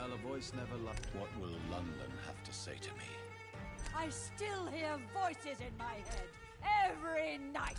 Well, a voice never left. What will London have to say to me? I still hear voices in my head every night.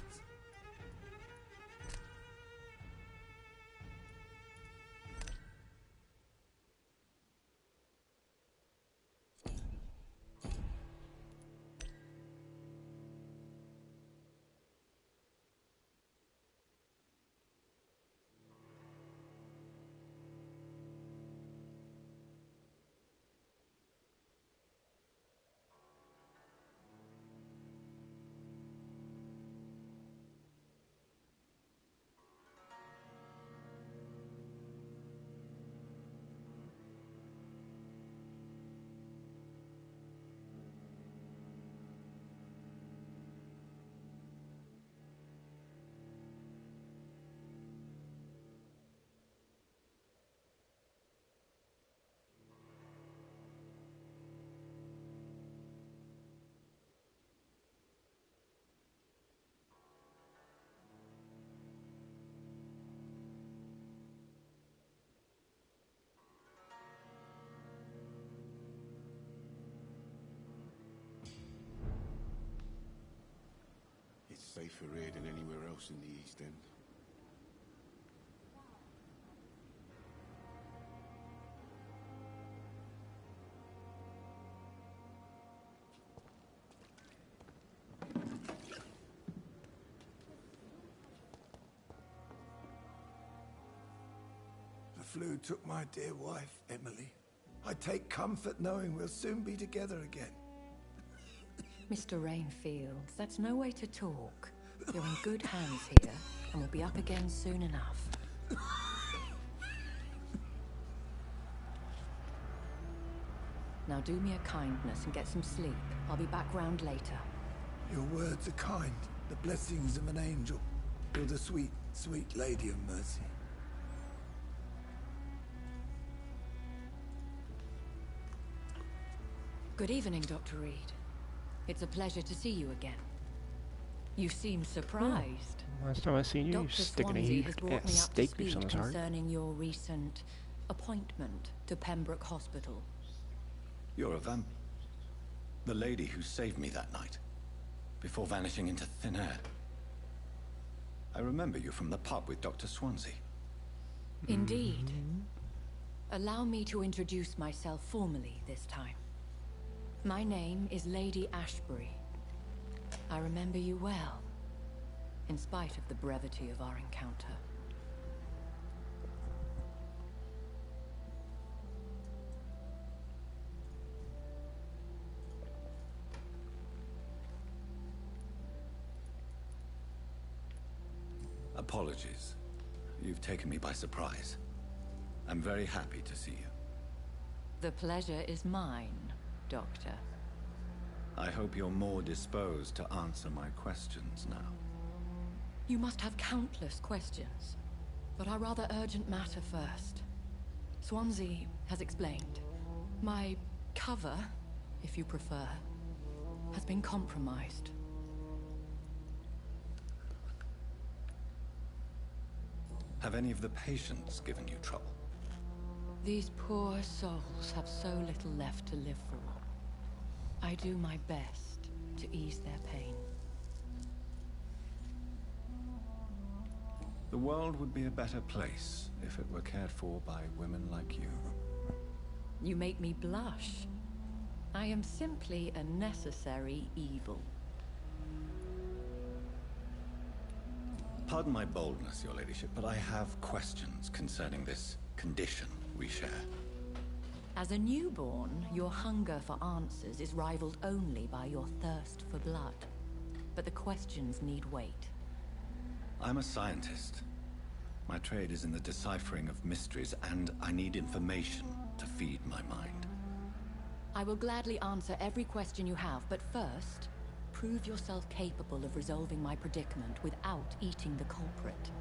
It's safer here than anywhere else in the East End. The flu took my dear wife, Emily. I take comfort knowing we'll soon be together again. Mr. Rainfield, that's no way to talk. You're in good hands here, and we'll be up again soon enough. Now do me a kindness and get some sleep. I'll be back round later. Your words are kind, the blessings of an angel. You're the sweet, sweet Lady of Mercy. Good evening, Dr. Reed. It's a pleasure to see you again. You seem surprised. Last time I seen you, you're Dr. sticking a Swansea huge has brought me up to steak piece speed on his heart. concerning your recent appointment to Pembroke Hospital. You're a vamp. The lady who saved me that night, before vanishing into thin air. I remember you from the pub with Dr. Swansea. Indeed. Allow me to introduce myself formally this time. My name is Lady Ashbury. I remember you well, in spite of the brevity of our encounter. Apologies. You've taken me by surprise. I'm very happy to see you. The pleasure is mine, Doctor. I hope you're more disposed to answer my questions now. You must have countless questions, but our rather urgent matter first. Swansea has explained. My cover, if you prefer, has been compromised. Have any of the patients given you trouble? These poor souls have so little left to live for. I do my best to ease their pain. The world would be a better place if it were cared for by women like you. You make me blush. I am simply a necessary evil. Pardon my boldness, Your Ladyship, but I have questions concerning this condition we share. As a newborn, your hunger for answers is rivaled only by your thirst for blood. But the questions need wait. I'm a scientist. My trade is in the deciphering of mysteries, and I need information to feed my mind. I will gladly answer every question you have, but first, prove yourself capable of resolving my predicament without eating the culprit.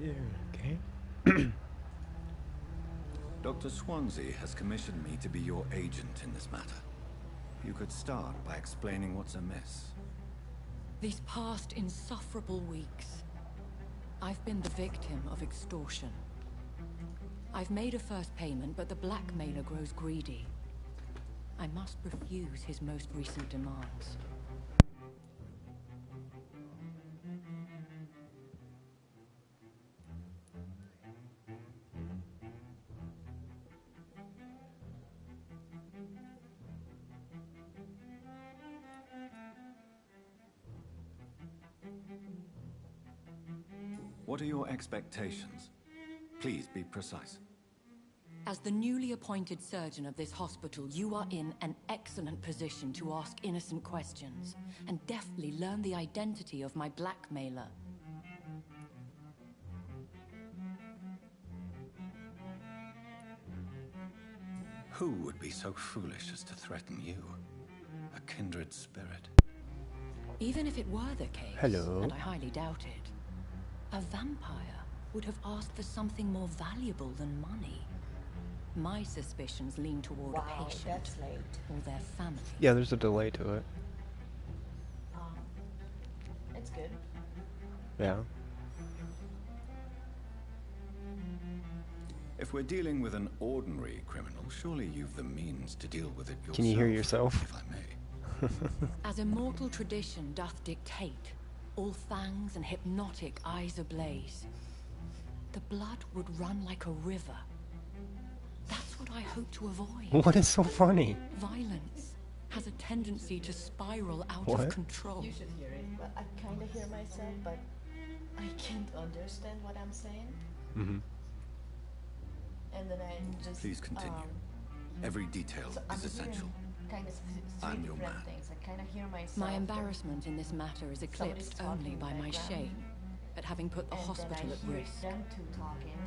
Yeah, okay. Dr. Swansea has commissioned me to be your agent in this matter. You could start by explaining what's amiss. These past insufferable weeks, I've been the victim of extortion. I've made a first payment, but the blackmailer grows greedy. I must refuse his most recent demands. What are your expectations? Please be precise. As the newly appointed surgeon of this hospital, you are in an excellent position to ask innocent questions and deftly learn the identity of my blackmailer. Who would be so foolish as to threaten you? A kindred spirit. Even if it were the case, Hello. and I highly doubt it, a vampire would have asked for something more valuable than money. My suspicions lean toward a patient that's late. or their family. Yeah, there's a delay to it. It's good. Yeah. If we're dealing with an ordinary criminal, surely you've the means to deal with it yourself. Can you hear yourself? If I may. As immortal tradition doth dictate, all fangs and hypnotic eyes ablaze, the blood would run like a river. That's what I hope to avoid. What is so funny? Violence has a tendency to spiral out What? of control. You should hear it. But I kind of hear myself, but I can't understand what I'm saying. Mm-hmm. And then I just. Please continue. Every detail So I'm is essential. Kind of I'm three your different man. things. I kind of hear myself. My but- embarrassment in this matter is Somebody's eclipsed talking only in by the my background. shame at having put the and hospital then I at hear risk. them two talking.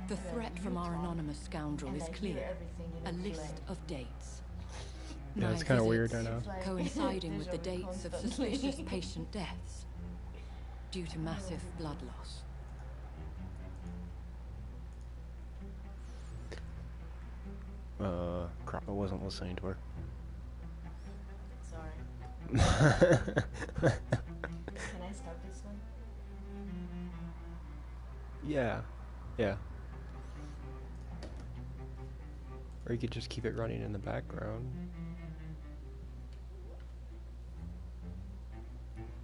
The then threat you from our talk, anonymous scoundrel and is I hear clear. everything in A a list play. of dates. Yeah, My it's kind of weird, I visits know. It's like coinciding with the déjà vu dates of constantly. suspicious patient deaths due to massive blood loss. Crap, I wasn't listening to her. Sorry. Can I start this one? Yeah. Yeah. Or you could just keep it running in the background.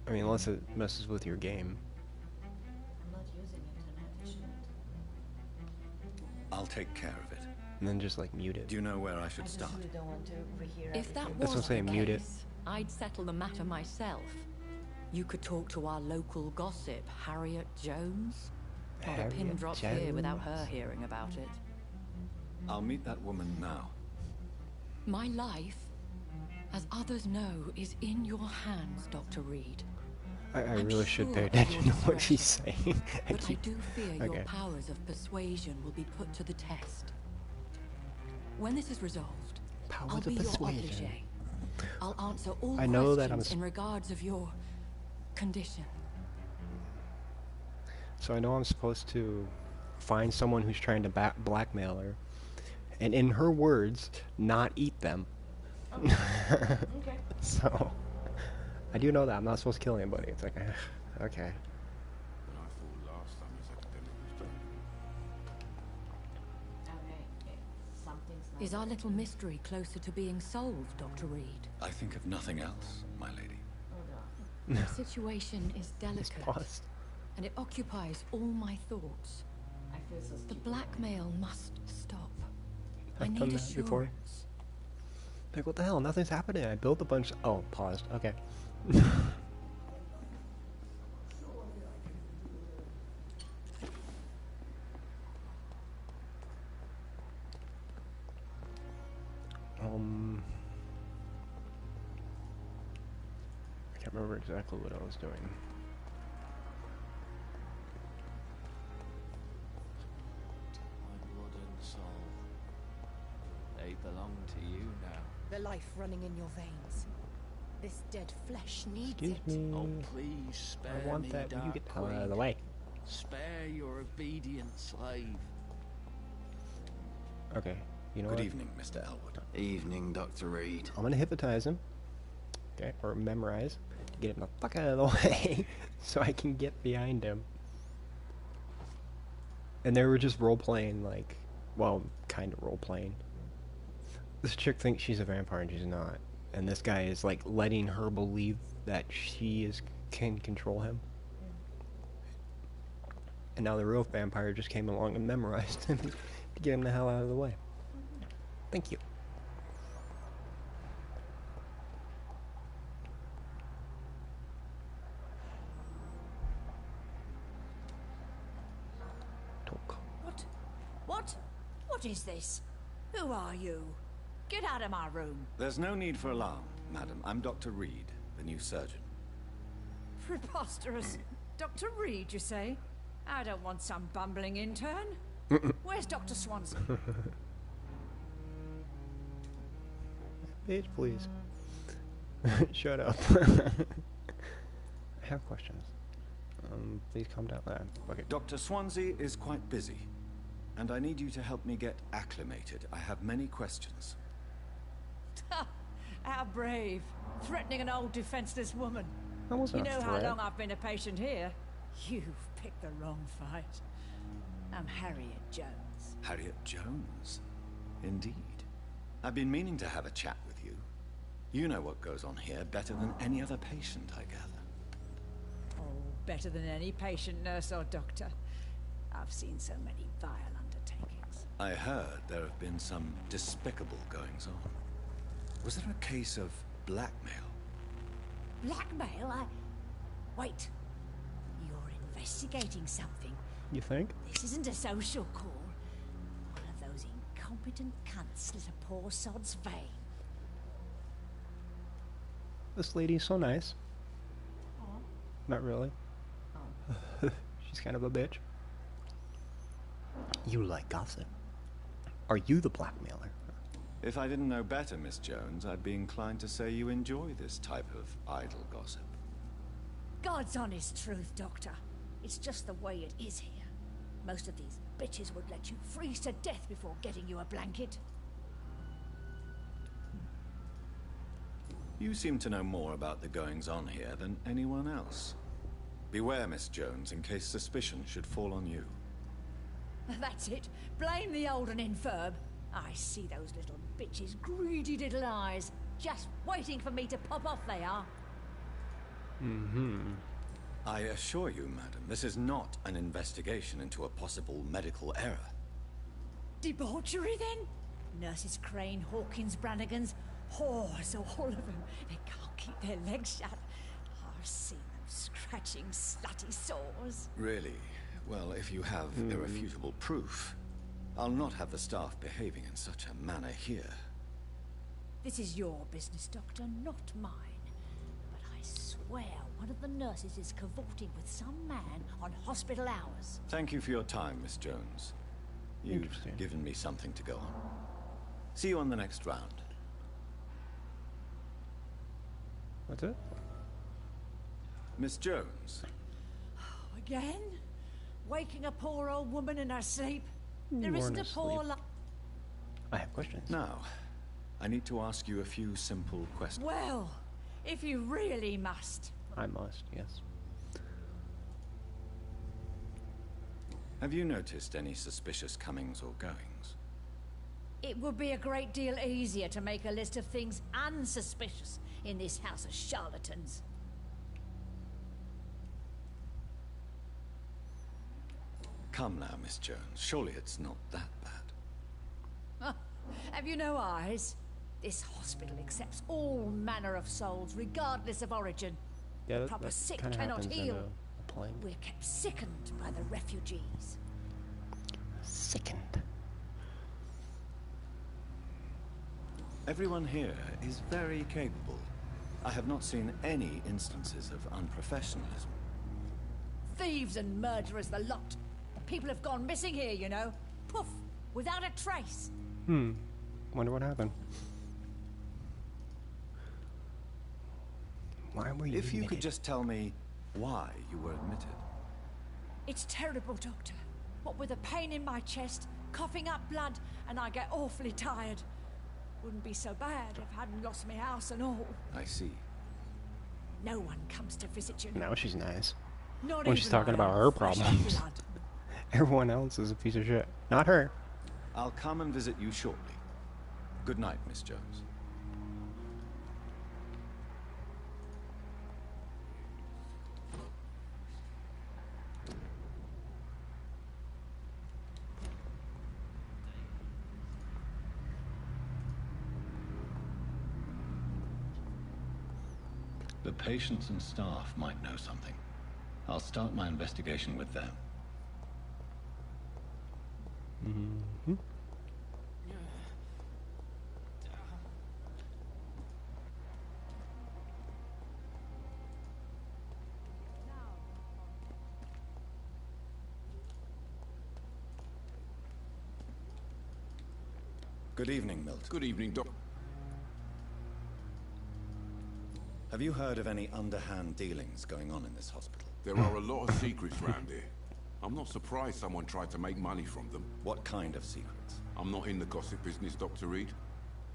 I mean, unless it messes with your game. I'm not using internet. I shouldn't. I'll take care of it. And then just like mute it. Do you know where I I should just start? really don't want to rehear If that everything. That's what I'm was saying, the mute it. case, I'd settle the matter myself. You could talk to our local gossip, Harriet Jones. Not a pin Harriet drop here without Jones. her hearing about it. I'll meet that woman now. My life, as others know, is in your hands, Dr. Reed. I I'm really should sure pay of your attention to what she's discretion, saying. But I do fear your Okay. powers of persuasion will be put to the test. When this is resolved, Powers I'll of be your persuasion. obligé. I'll answer all I know that questions I'm in regards of your condition. So I know I'm supposed to find someone who's trying to blackmail her, and in her words, not eat them. Okay. So I do know that I'm not supposed to kill anybody. It's like, okay. But I thought last time his academic was done. Okay. Something's not. Is our little mystery closer to being solved, Dr. Reed? I think of nothing else, my lady. Hold on. The situation is It's delicate, paused. and it occupies all my thoughts. I feel so The stupid. blackmail must stop. I I've need done that before. assurance. Like, what the hell? Nothing's happening. I built a bunch. Oh, paused. Okay. I can't remember exactly what I was doing. My blood and soul. They belong to you now. The life running in your veins. This dead flesh needs Excuse it. me. Oh, please spare I want me, that. Dark You get the hell out of the Queen. way. Spare your obedient slave. Okay. You know Good what? evening, Mr. Elwood. Evening, Dr. Reed. I'm gonna hypnotize him. Okay, or memorize. To get him the fuck out of the way, so I can get behind him. And they were just role-playing, like, well, kind of role-playing. This chick thinks she's a vampire and she's not. And this guy is, like, letting her believe that can control him. And now the real vampire just came along and memorized him to get him the hell out of the way. Thank you. Talk. What is this? Who are you? Get out of my room. There's no need for alarm, madam. I'm Dr. Reed, the new surgeon. Preposterous. Dr. Reed, you say? I don't want some bumbling intern. Where's Dr. Swanson? Bitch, please. Shut up. I have questions. Please calm down. Okay. Dr. Swansea is quite busy, and I need you to help me get acclimated. I have many questions. How brave. Threatening an old defenseless woman. That wasn't You a know how threat. long I've been a patient here? You've picked the wrong fight. I'm Harriet Jones. Harriet Jones? Indeed. I've been meaning to have a chat with you. You know what goes on here better than any other patient, I gather. Oh, better than any patient, nurse or doctor. I've seen so many vile undertakings. I heard there have been some despicable goings-on. Was there a case of blackmail? Blackmail? Wait. You're investigating something. You think? This isn't a social call. One of those incompetent cunts slit a poor sod's vein. This lady's so nice. Oh. Not really. Oh. She's kind of a bitch. You like gossip. Are you the blackmailer? If I didn't know better, Miss Jones, I'd be inclined to say you enjoy this type of idle gossip. God's honest truth, Doctor. It's just the way it is here. Most of these bitches would let you freeze to death before getting you a blanket. You seem to know more about the goings-on here than anyone else. Beware, Miss Jones, in case suspicion should fall on you. That's it. Blame the old and infirm. I see those little bitches' greedy little eyes. Just waiting for me to pop off they are. Mm-hmm. I assure you, madam, this is not an investigation into a possible medical error. Debauchery, then? Nurses Crane, Hawkins, Brannigans, whores, all of them. They can't keep their legs shut. I've seen them scratching slutty sores. Really? Well, if you have irrefutable proof, I'll not have the staff behaving in such a manner here. This is your business, Doctor, not mine. But I swear one of the nurses is cavorting with some man on hospital hours. Thank you for your time, Miss Jones. You've Interesting. given me something to go on. See you on the next round. That's it? Miss Jones, Again? Waking a poor old woman in her sleep? There You isn't weren't a poor asleep. I have questions. now, I need to ask you a few simple questions. Well, if you really must. I must, yes. Have you noticed any suspicious comings or goings? It would be a great deal easier to make a list of things unsuspicious in this house of charlatans. Come now, Miss Jones. Surely it's not that bad. Have you no eyes? This hospital accepts all manner of souls, regardless of origin. Yeah, The that, proper that sick kind of cannot happens in heal. a plane. We're kept sickened by the refugees. Sickened. Everyone here is very capable. I have not seen any instances of unprofessionalism. Thieves and murderers, the lot. People have gone missing here, you know. Poof, without a trace. Wonder what happened. Why were you If you could admitted? just tell me why you were admitted. It's terrible, Doctor. What with a pain in my chest, coughing up blood, and I get awfully tired. Wouldn't be so bad if I hadn't lost my house and all. I see. No one comes to visit you. Now she's nice. Not When she's even talking my about own her flesh and problems. blood. Everyone else is a piece of shit. Not her. I'll come and visit you shortly. Good night, Miss Jones. The patients and staff might know something. I'll start my investigation with them. Mm-hmm. Good evening, Milton. Good evening, Doc. Have you heard of any underhand dealings going on in this hospital? There are a lot of secrets round here. I'm not surprised someone tried to make money from them. What kind of secrets? I'm not in the gossip business, Dr. Reed.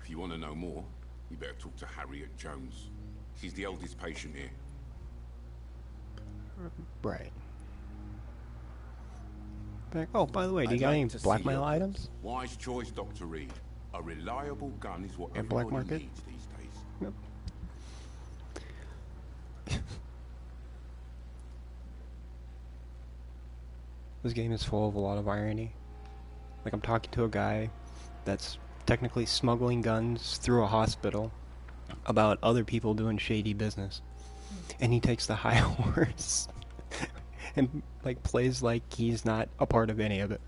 If you want to know more, you better talk to Harriet Jones. She's the oldest patient here. Right. Like, oh, by the way, do you I'd got like any to see blackmail your items? Wise choice, Dr. Reed. A reliable gun is what And black everybody market? needs these days. Yep. This game is full of a lot of irony. Like, I'm talking to a guy that's technically smuggling guns through a hospital about other people doing shady business. And he takes the high horse and, like, plays like he's not a part of any of it.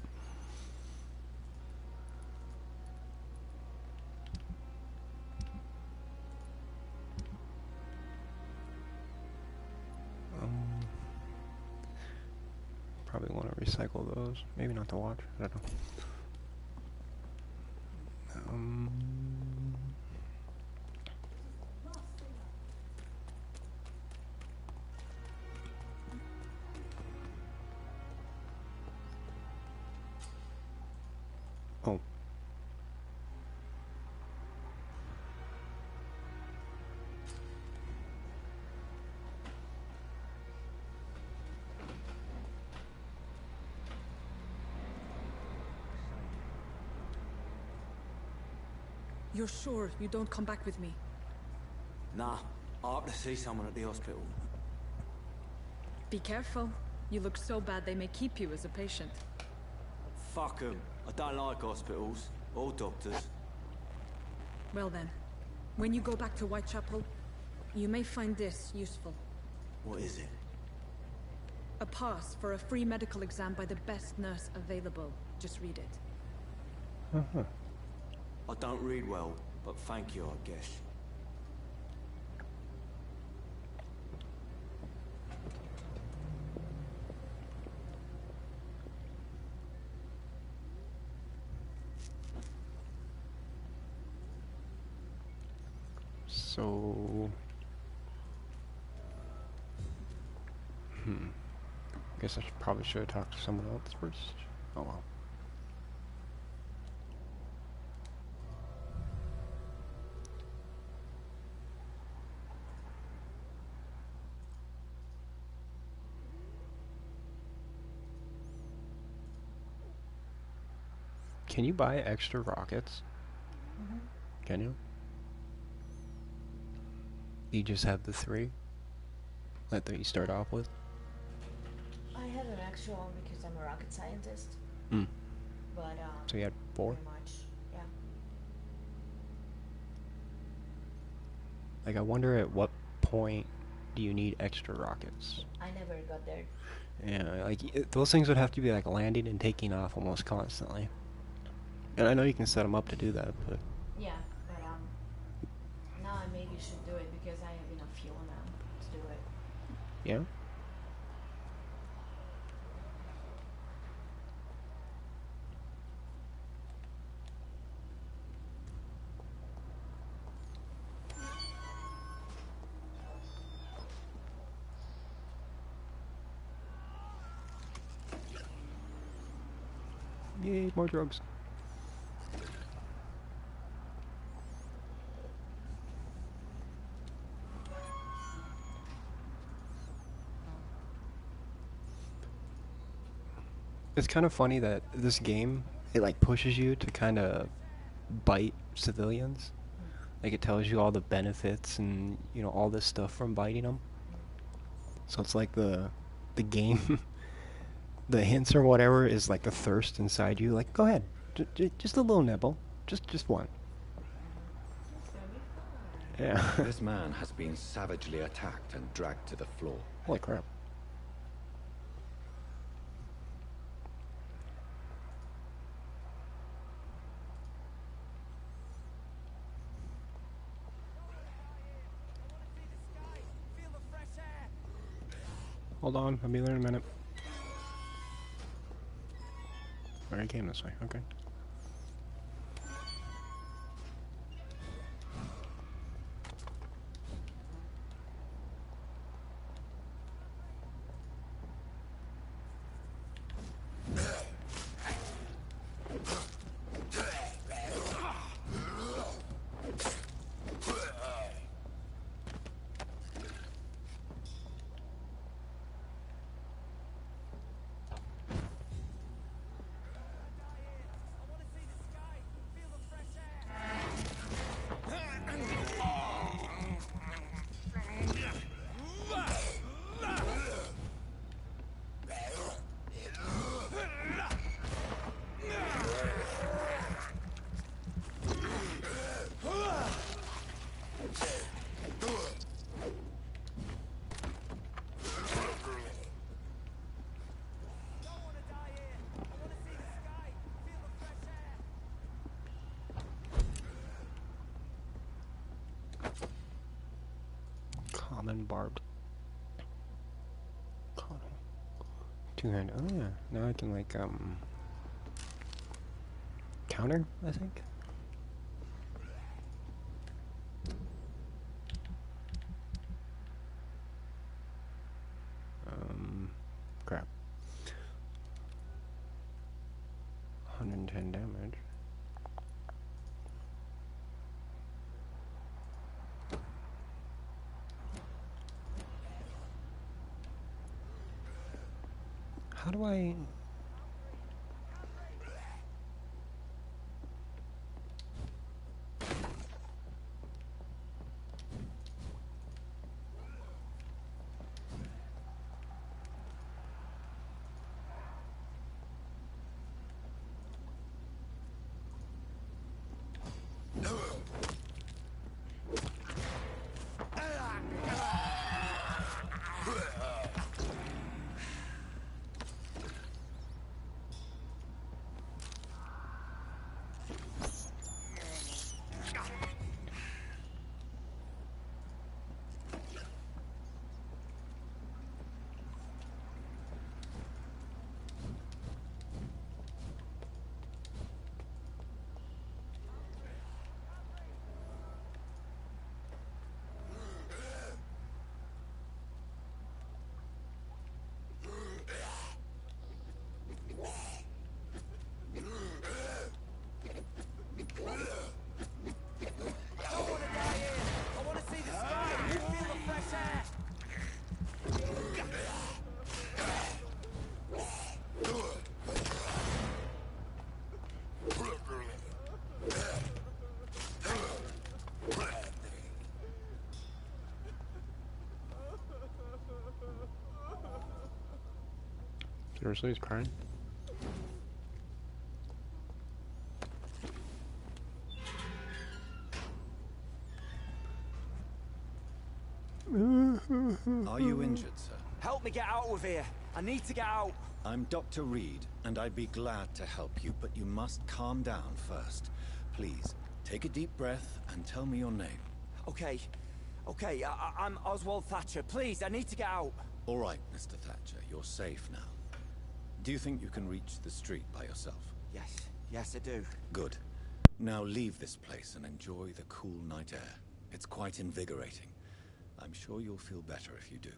Probably want to recycle those. Maybe not to watch. I don't know. Oh. You're sure you don't come back with me? Nah, I have to see someone at the hospital. Be careful. You look so bad they may keep you as a patient. Fuck 'em. I don't like hospitals or doctors. Well then, when you go back to Whitechapel, you may find this useful. What is it? A pass for a free medical exam by the best nurse available. Just read it. Uh-huh. I don't read well, but thank you, I guess. So... Guess I probably should have talked to someone else first. Oh well. Can you buy extra rockets? Mm-hmm. Can you? You just have the 3 that you start off with? I had an extra one because I'm a rocket scientist. Mm. But, So you had 4? pretty much, yeah. Like, I wonder at what point do you need extra rockets? I never got there. Yeah, like, those things would have to be, like, landing and taking off almost constantly. And I know you can set them up to do that, but... Yeah, but, now I maybe should do it because I have enough fuel now to do it. Yeah? Yay, more drugs. It's kind of funny that this game, it like pushes you to kind of bite civilians. Like it tells you all the benefits and all this stuff from biting them. So it's like the game, the hints or whatever is like the thirst inside you. Like go ahead, just a little nibble, just one. Yeah. This man has been savagely attacked and dragged to the floor. Holy crap. Hold on, I'll be there in a minute. I already came this way, okay. Common barbed. Two-hand. Oh yeah. Now I can like counter, I think. Crap. 110 damage. How do I... Seriously, he's crying? Are you injured, sir? Help me get out of here. I need to get out. I'm Dr. Reed, and I'd be glad to help you, but you must calm down first. Please, take a deep breath and tell me your name. Okay. I'm Oswald Thatcher. Please, I need to get out. All right, Mr. Thatcher, you're safe now. Do you think you can reach the street by yourself? Yes, I do. Good. Now leave this place and enjoy the cool night air. It's quite invigorating. I'm sure you'll feel better if you do.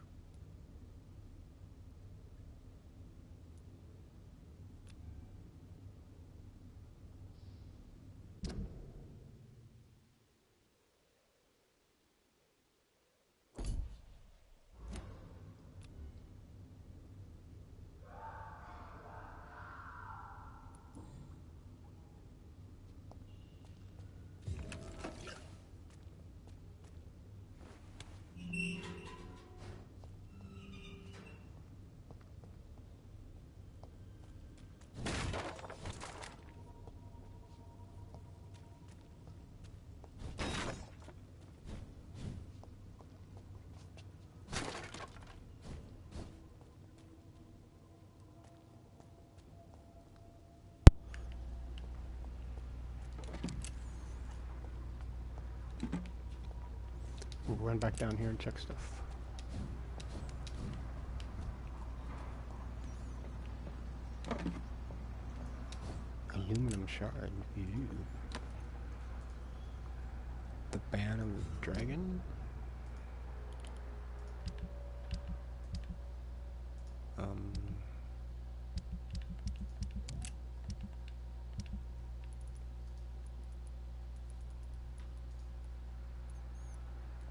run back down here and check stuff. Aluminum shard. Ew. The Ban of the Dragon?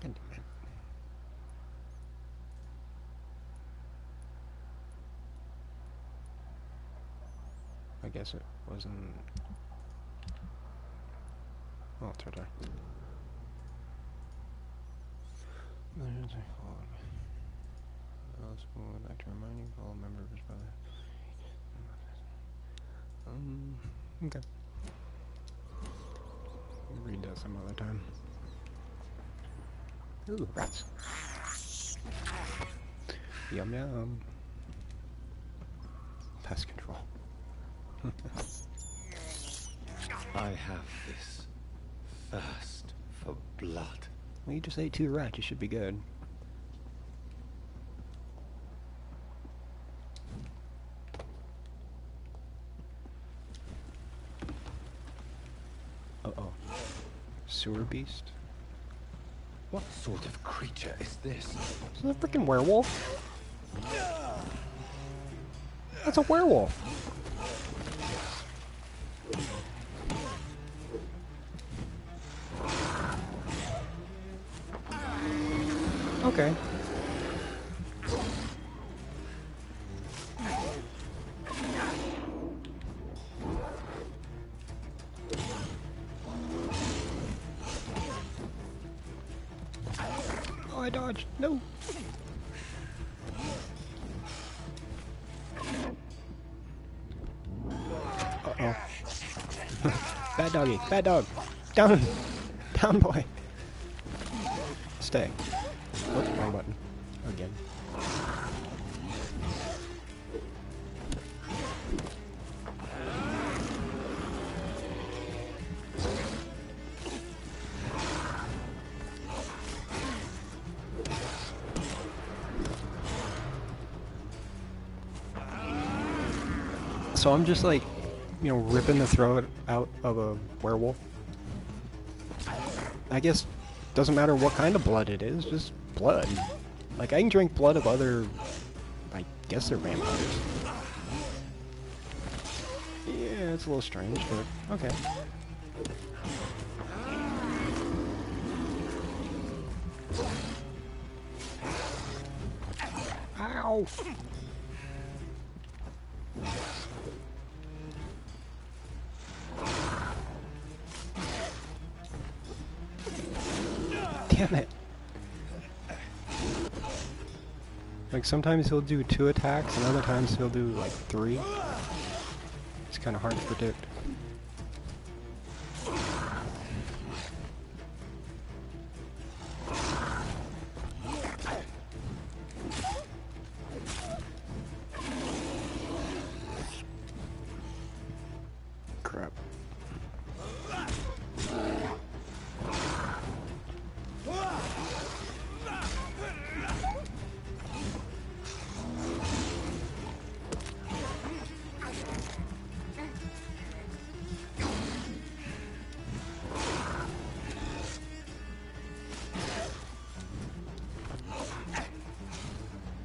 God damn it. I guess it wasn't... Oh, it's right there. I'd like to remind you, all members of his brother. Okay. We'll read that some other time. Ooh, rats. Yum yum. Pest control. I have this thirst for blood. Well, you just ate 2 rats, you should be good. Uh-oh. Sewer beast? What sort of creature is this? Is that a freaking werewolf? That's a werewolf! Okay. Oh, I dodged. No. Uh-oh. Bad doggy. Bad dog. Down. Down, boy. Stay. Whoops, wrong button. Again. So I'm just like, you know, ripping the throat out of a werewolf. I guess doesn't matter what kind of blood it is, just blood. Like, I can drink blood of other, I guess they're vampires. Yeah, it's a little strange, but okay. Ow! Damn it. Like, sometimes he'll do 2 attacks, and other times he'll do, like, 3. It's kind of hard to predict. Crap.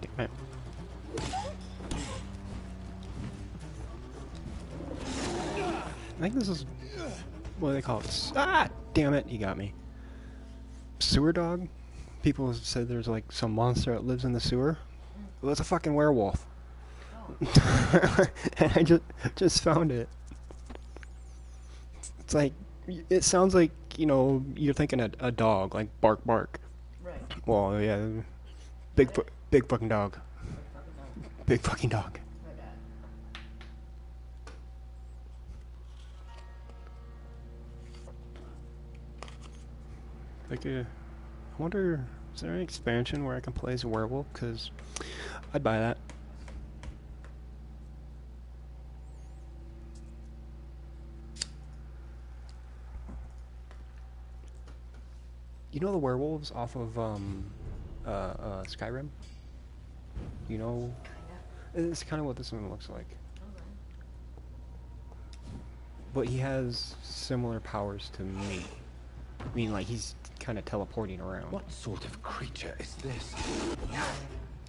Damn it. I think this is, what do they call it? Ah! Damn it, he got me. Sewer dog? People said there's like some monster that lives in the sewer. Well, it's a fucking werewolf. And I just found it. It's like, it sounds like, you know, you're thinking a dog, like bark bark. Right. Well, yeah, big fucking dog. Big fucking dog. My bad. Like, I wonder, is there an expansion where I can play as a werewolf? Because I'd buy that. You know the werewolves off of Skyrim? You know, it's kind of what this one looks like. But he has similar powers to me. I mean, like, he's kind of teleporting around. What sort of creature is this?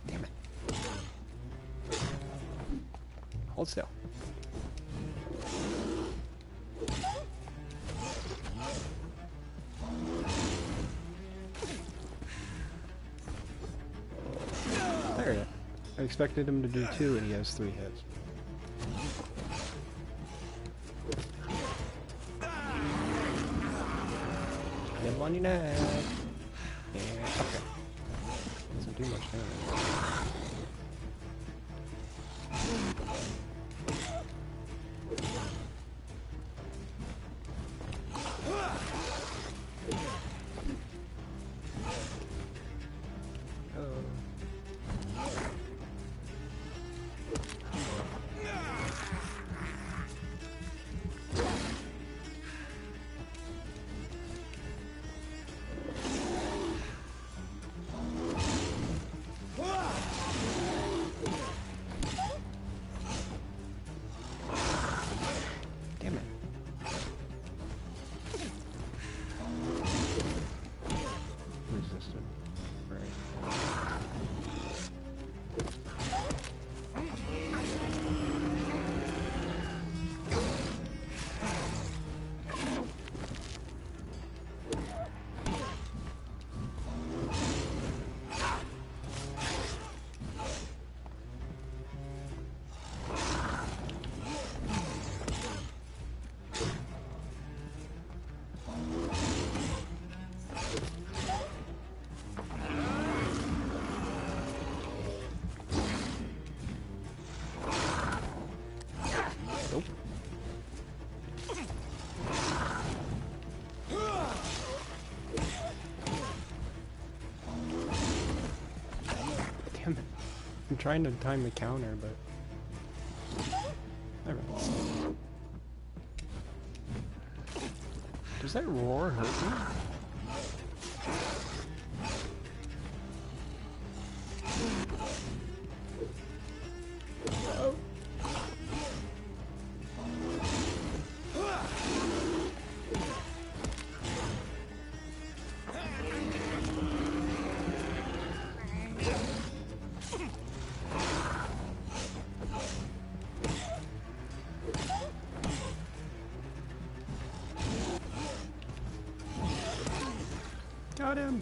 Damn it. Hold still. There you go. I expected him to do 2 and he has 3 hits. Get money now. Yeah, okay. Doesn't do much damage. I'm trying to time the counter, but... Never mind. Does that roar hurt me? Got him!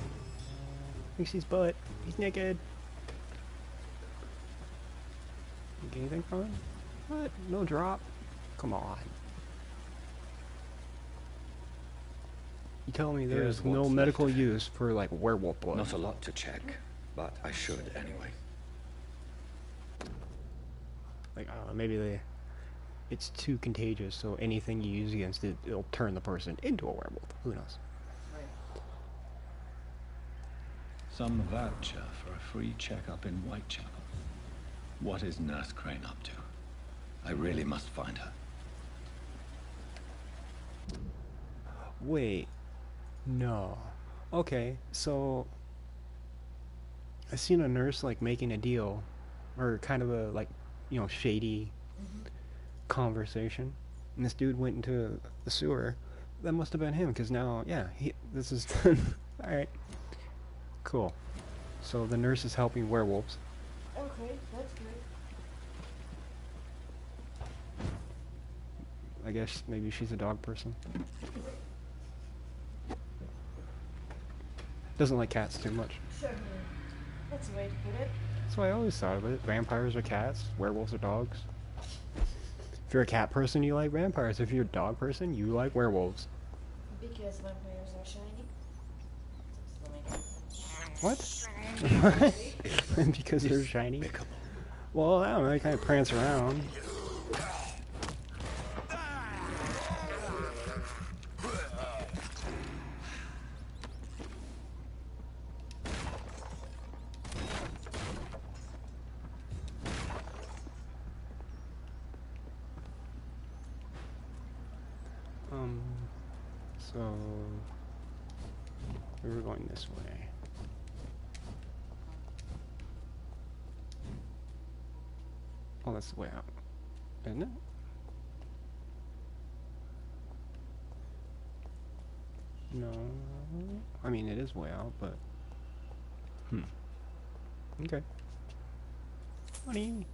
Thinks he's butt. He's naked. You get anything from him? What? No drop? Come on. You tell me there's no medical use for, like, werewolf blood. Not a lot to check, but I should anyway. Like, I don't know, maybe it's too contagious, so anything you use against it, it'll turn the person into a werewolf. Who knows? Some voucher for a free checkup in Whitechapel. What is Nurse Crane up to? I really must find her. Wait. No. Okay, so... I seen a nurse, like, making a deal. Or kind of a, like, you know, shady conversation. And this dude went into the sewer. That must have been him, because now, yeah, this is... Alright. Cool. So the nurse is helping werewolves. Okay, that's good. I guess maybe she's a dog person. Doesn't like cats too much. Sure. That's the way to put it. That's why I always thought of it. Vampires are cats, werewolves are dogs. If you're a cat person, you like vampires. If you're a dog person, you like werewolves. Because vampires are shiny. What? Because they're shiny? Well, I don't know, they kind of prance around. So... We're going this way. Oh, that's the way out, isn't it? No. I mean, it is way out, but... Okay. Money!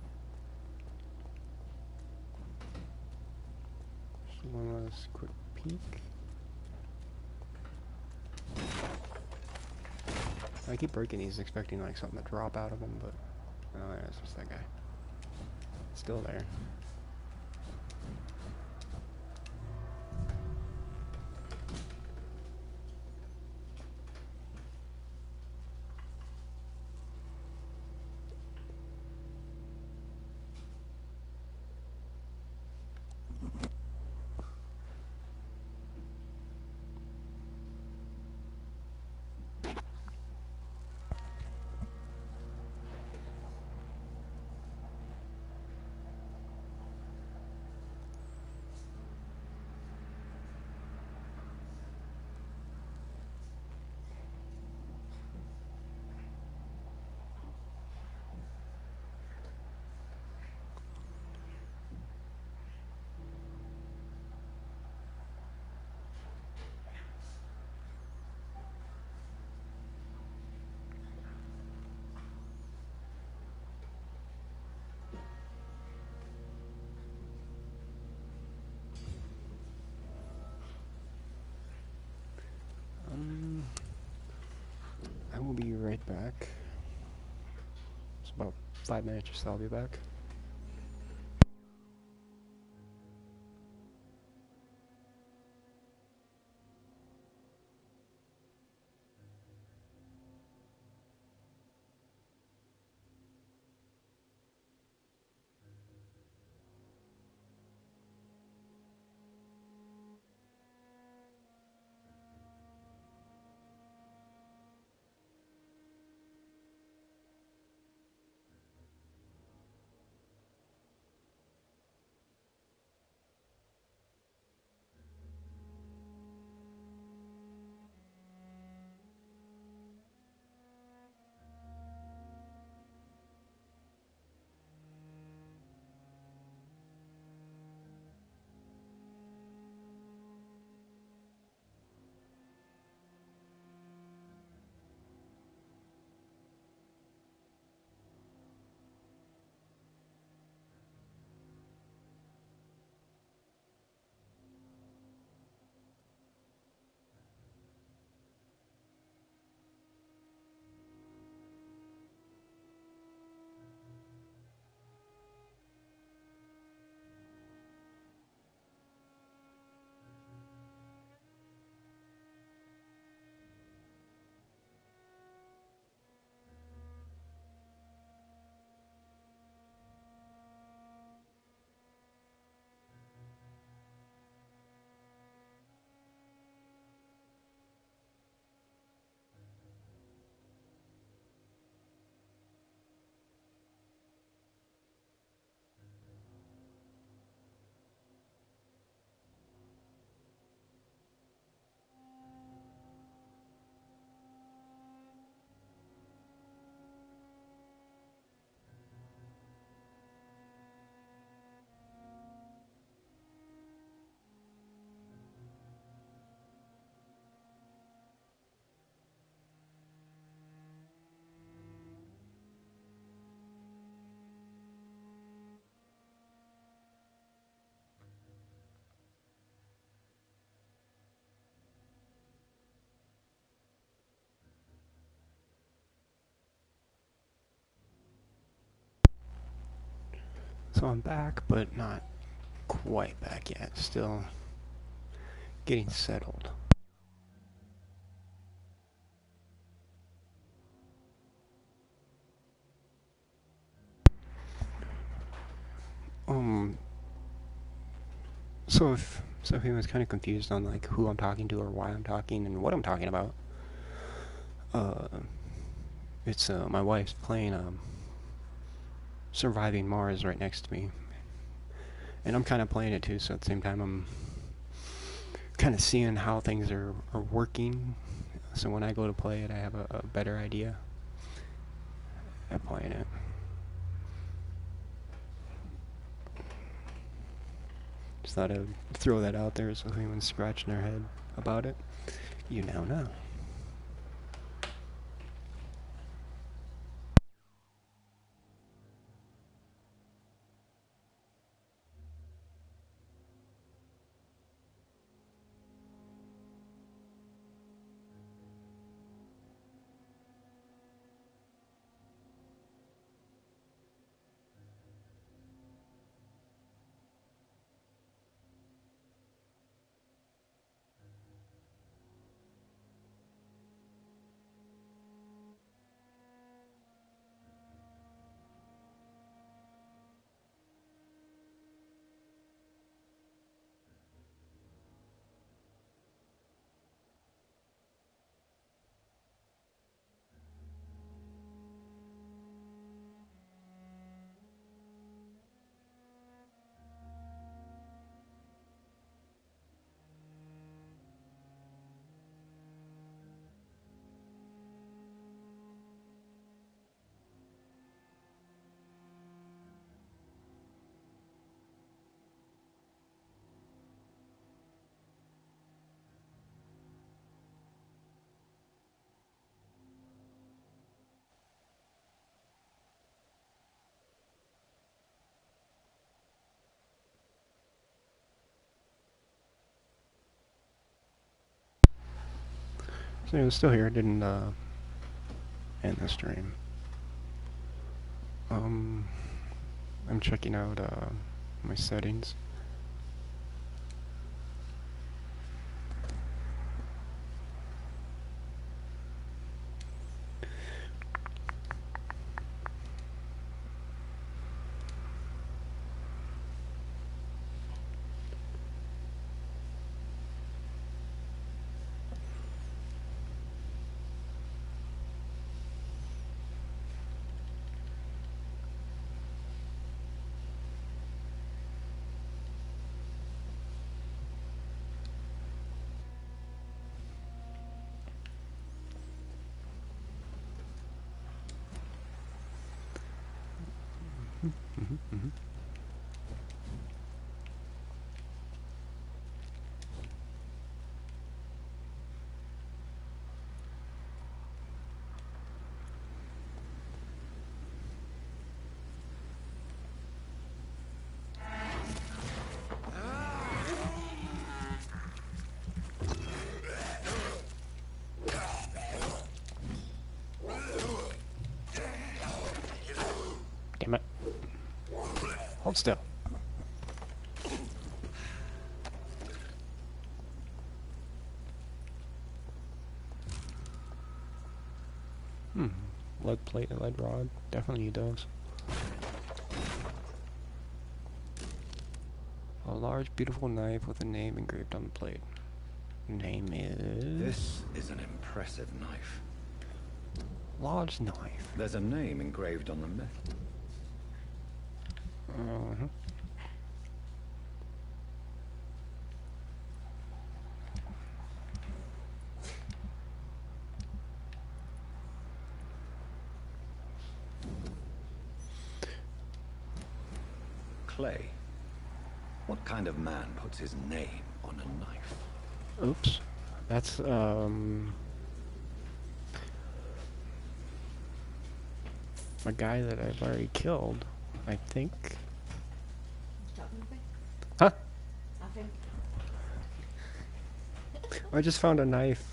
Just one last quick peek. I keep breaking these expecting like something to drop out of them, but... Oh yeah, it's just that guy. Still there. I will be right back. It's about 5 minutes or so, I'll be back. So I'm back, but not quite back yet. Still getting settled. So if anyone's kind of confused on like who I'm talking to or why I'm talking and what I'm talking about, it's my wife's playing Surviving Mars right next to me, and I'm kind of playing it too. So at the same time, I'm kind of seeing how things are working. so when I go to play it, I have a better idea at playing it. Just thought I'd throw that out there so if anyone's scratching their head about it, you now know. So it was still here, didn't end the stream. I'm checking out my settings. Damn it. Hold still. Lead plate and lead rod. Definitely need those. A large, beautiful knife with a name engraved on the plate. Name is... This is an impressive knife. Large knife. There's a name engraved on the metal. Clay. What kind of man puts his name on a knife? Oops. That's, a guy that I've already killed, I think. Huh? Nothing. I just found a knife.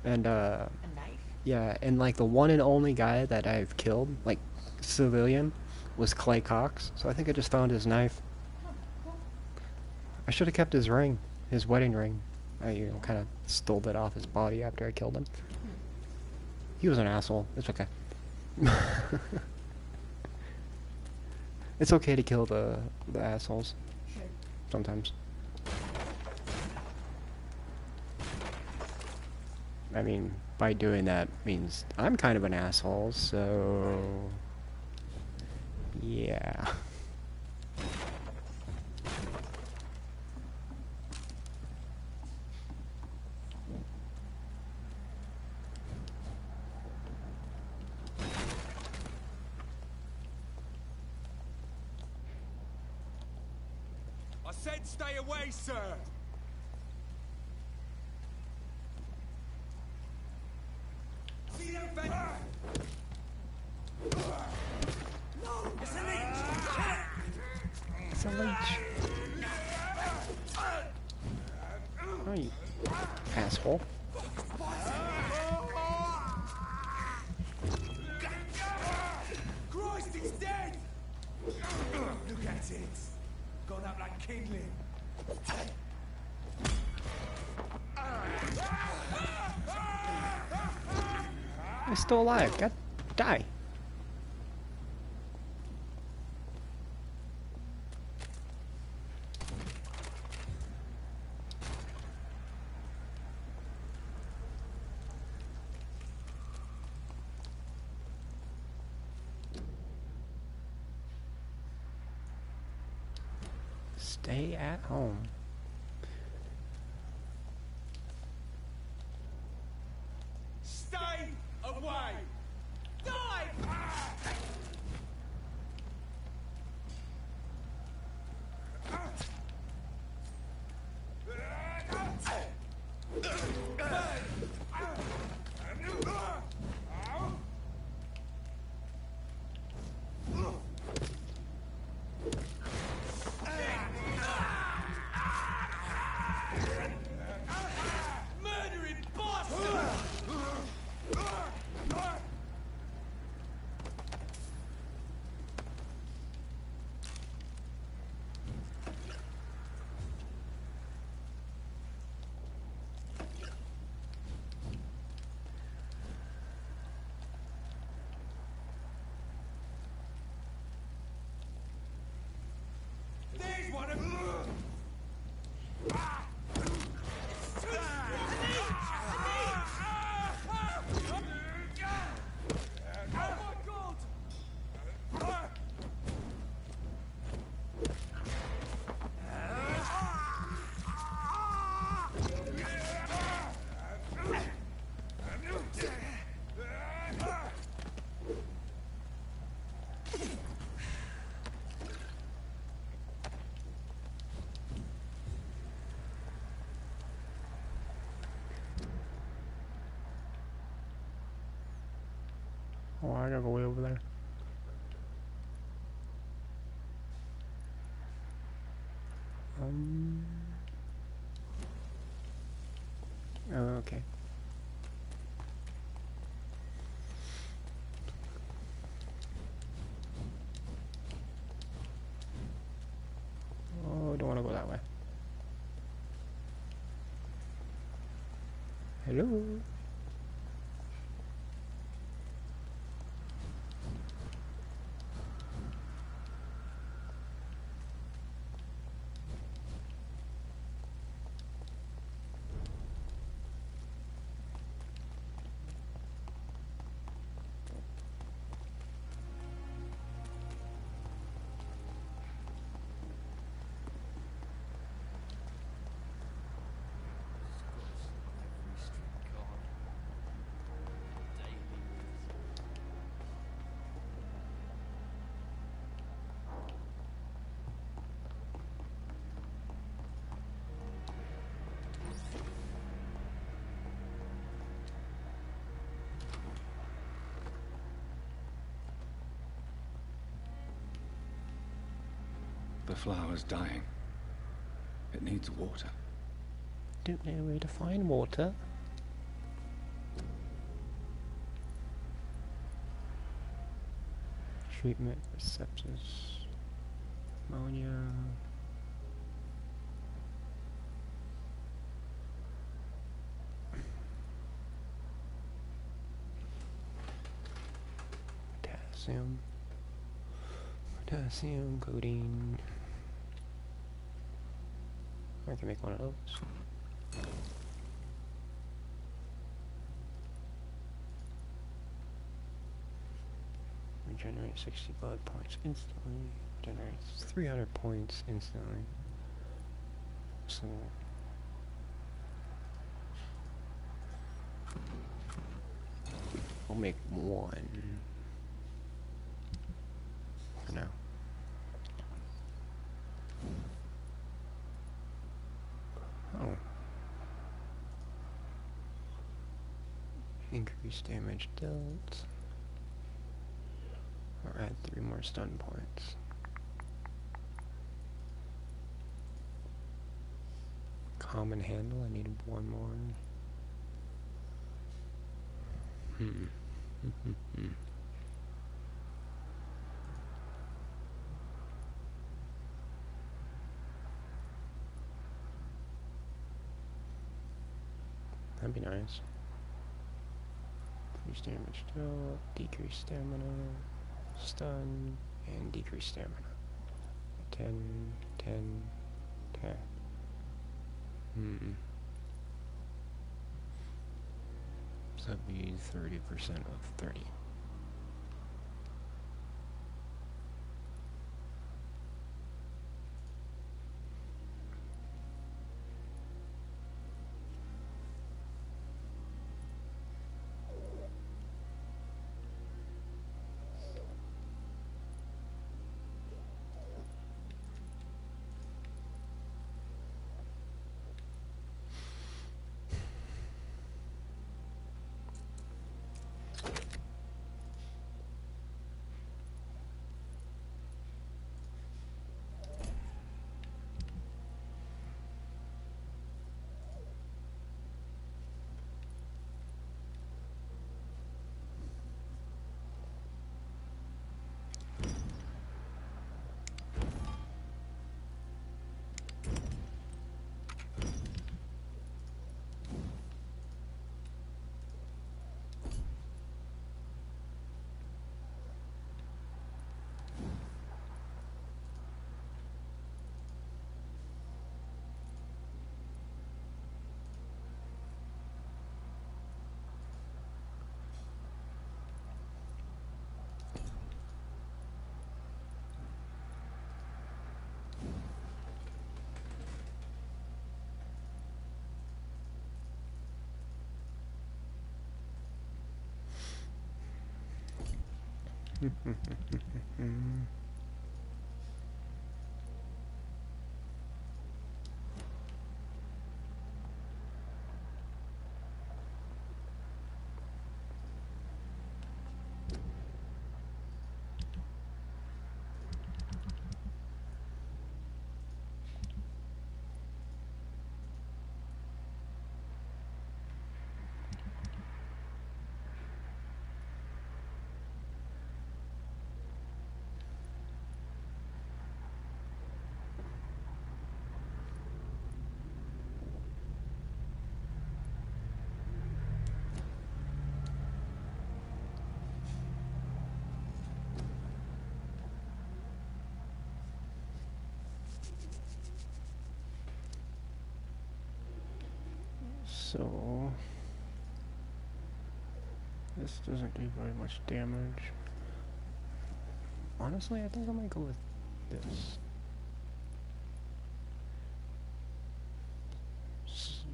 And, A knife? yeah, and like the one and only guy that I've killed, like, civilian, was Clay Cox. So I think I just found his knife. I should have kept his ring, his wedding ring. I, kind of stole it off his body after I killed him. He was an asshole. It's okay. It's okay to kill the assholes. Sure. Sometimes. I mean, by doing that means I'm kind of an asshole, so... yeah. said stay away, sir! See that Vampyr? No! It's a leech! It's a leech. Oh, you asshole. Christ, he's dead! Look at it! Gone up like kindling. He's still alive. God, die. Stay at home. Stay away! Dive! Murdering bastard! There's one of them! Oh, I gotta go way over there. Oh, okay. Oh, I don't want to go that way. Hello? The flower's dying. It needs water. Don't know where to find water. Treatment for sepsis. Pneumonia. Potassium, codeine. I can make one of those. Regenerates 60 blood points instantly. Generates 300 points instantly. So we'll make one for now. Increase damage dealt. Or add 3 more stun points. Common handle, I need 1 more. That'd be nice. Increase damage dealt, decrease stamina, stun, and decrease stamina. 10, 10, 10. So that'd be 30% of 30. So this doesn't do very much damage. Honestly, I think I might go with this. So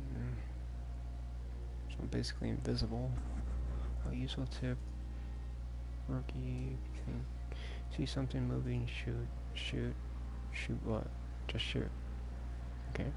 I'm basically invisible. How useful tip. Rookie, can see something moving, shoot, shoot, shoot what? Just shoot. Okay.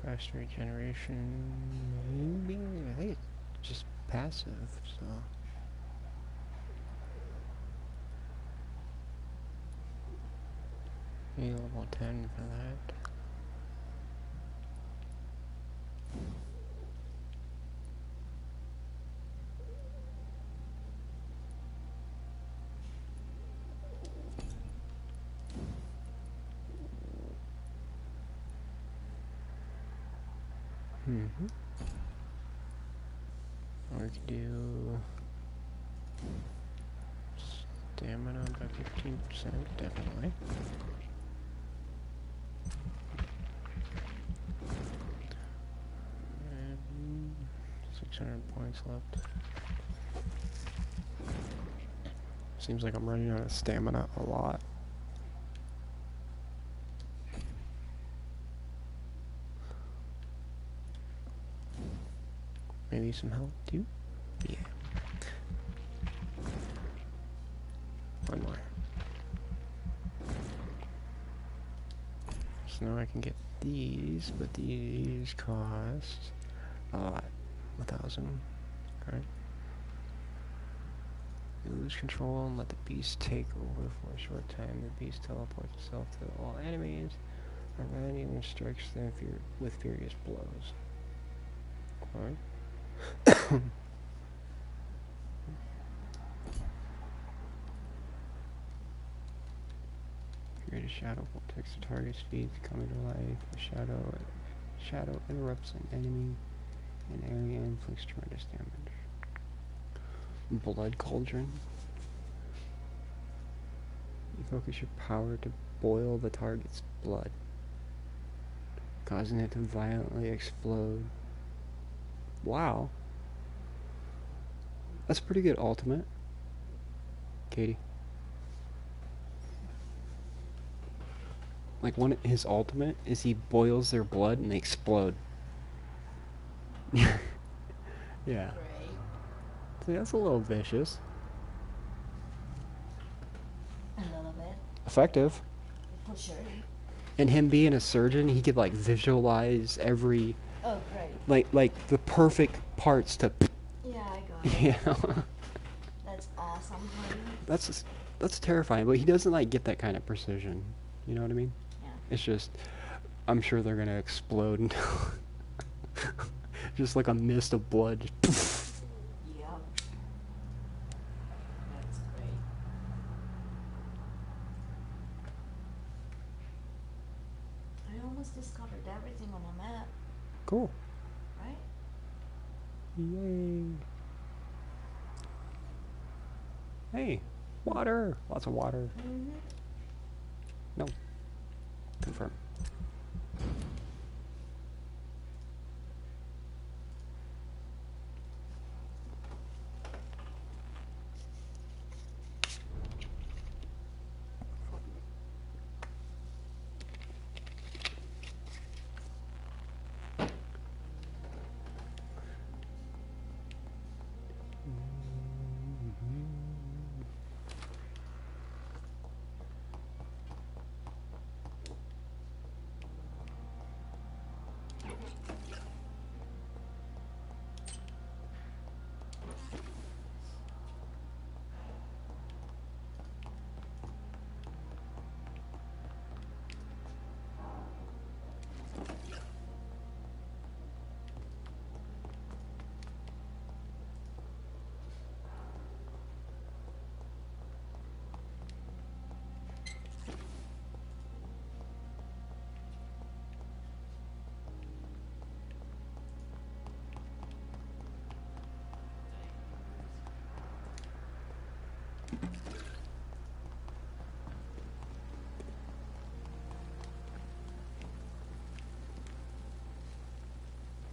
Faster regeneration, maybe? I think it's just passive, so... Maybe level 10 for that. We can do stamina by 15%, definitely. And 600 points left. Seems like I'm running out of stamina a lot. Maybe some health too? Yeah. One more. So now I can get these, but these cost a lot. 1,000. Okay. You lose control and let the beast take over for a short time. The beast teleports itself to all enemies, and even strikes them with furious blows. Okay. Create a shadow protects the target's feet, coming to life. The shadow interrupts an enemy in area and inflicts tremendous damage. Blood cauldron. You focus your power to boil the target's blood, causing it to violently explode. Wow. That's a pretty good ultimate. Katie. Like, his ultimate is he boils their blood and they explode. Yeah. Great. See, that's a little vicious. A little bit. Effective. For sure. And him being a surgeon, he could like visualize every Oh, great. like the perfect parts to Yeah, I got it. yeah. That's awesome, honey. That's terrifying, but he doesn't like get that kind of precision. You know what I mean? Yeah. It's just I'm sure they're gonna explode and just like a mist of blood. Yep. That's great. I almost discovered everything on the map, Cool. right? Yay. Hey, water. Lots of water. Mm-hmm. No. Confirm.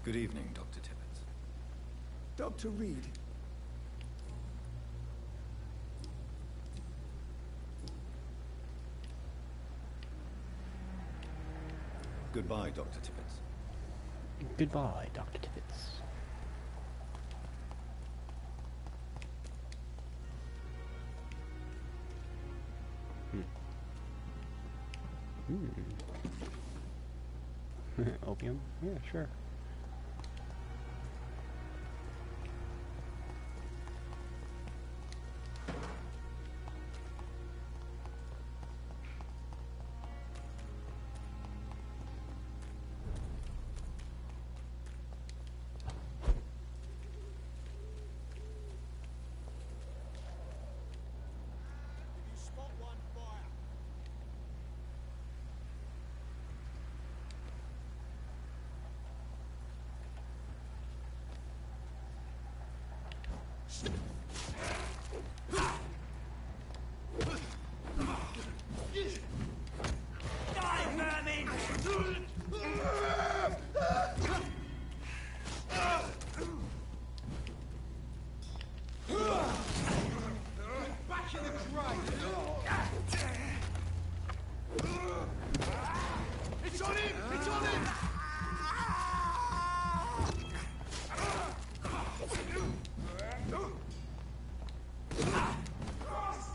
Good evening, Dr. Tibbets. Dr. Reed. Goodbye, Dr. Tibbets. Goodbye, Dr. Tibbets. Opium? Yeah, sure.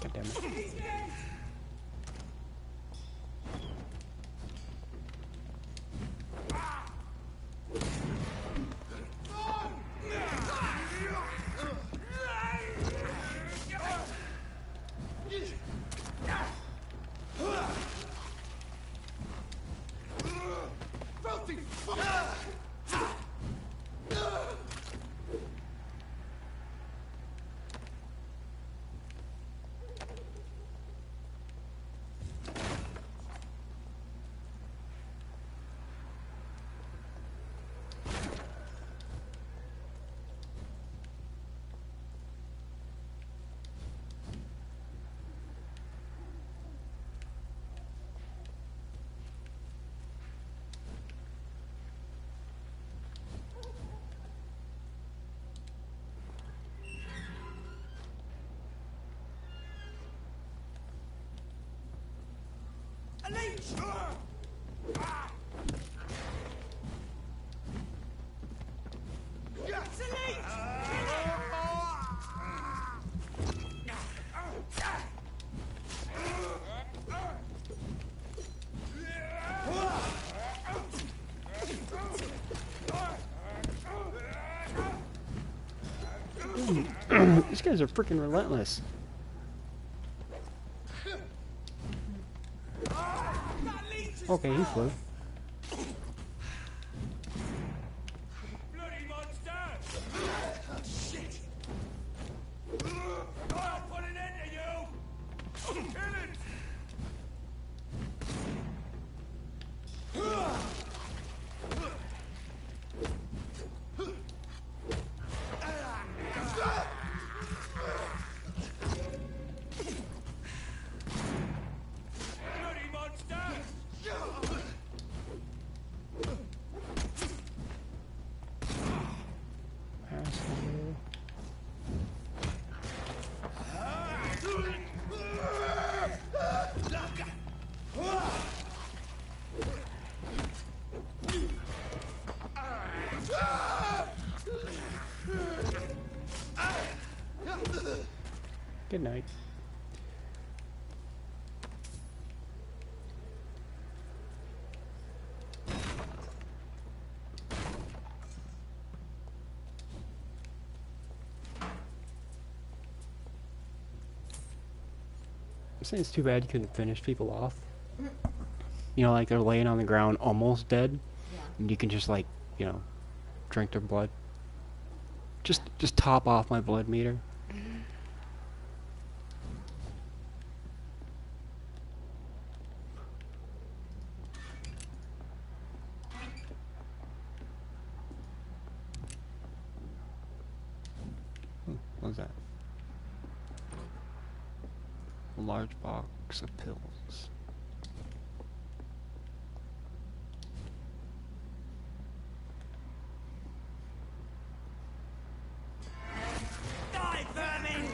God damn it. These guys are freaking relentless. Okay, he flew. Bloody monster! Oh, shit! I'll put an end to you! Kill it! Bloody monster! Asshole. Good night. I'm saying it's too bad you couldn't finish people off. You know, like they're laying on the ground almost dead, Yeah. and you can just like, you know, drink their blood. Just top off my blood meter. What was that? A large box of pills. Die, vermin!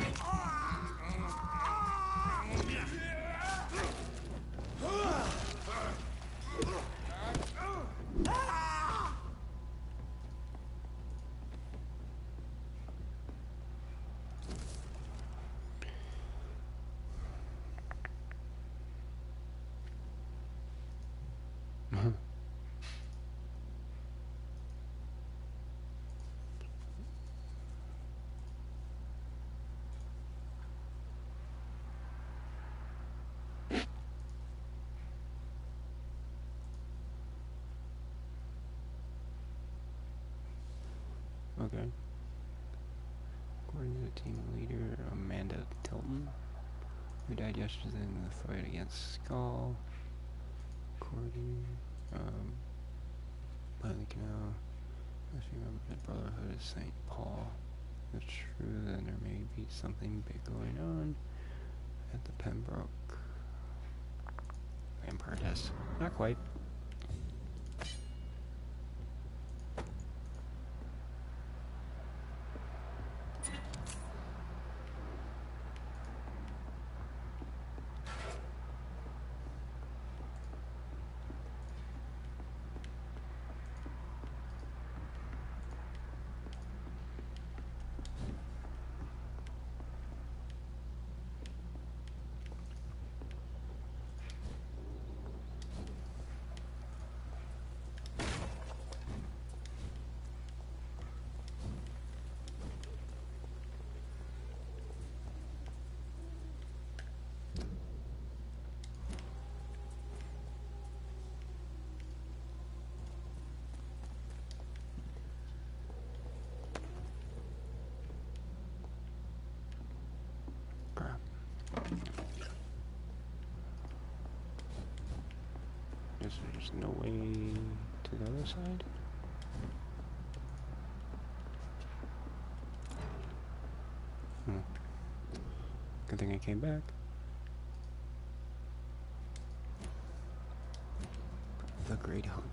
Okay. According to the team leader, Amanda Tilton, who died yesterday in the fight against Skull. According, by the canal, I remember the Brotherhood of St. Paul. It's true, then there may be something big going on at the Pembroke Vampire test. Not quite. Guess there's no way to the other side. Good thing I came back. The Great Hunt.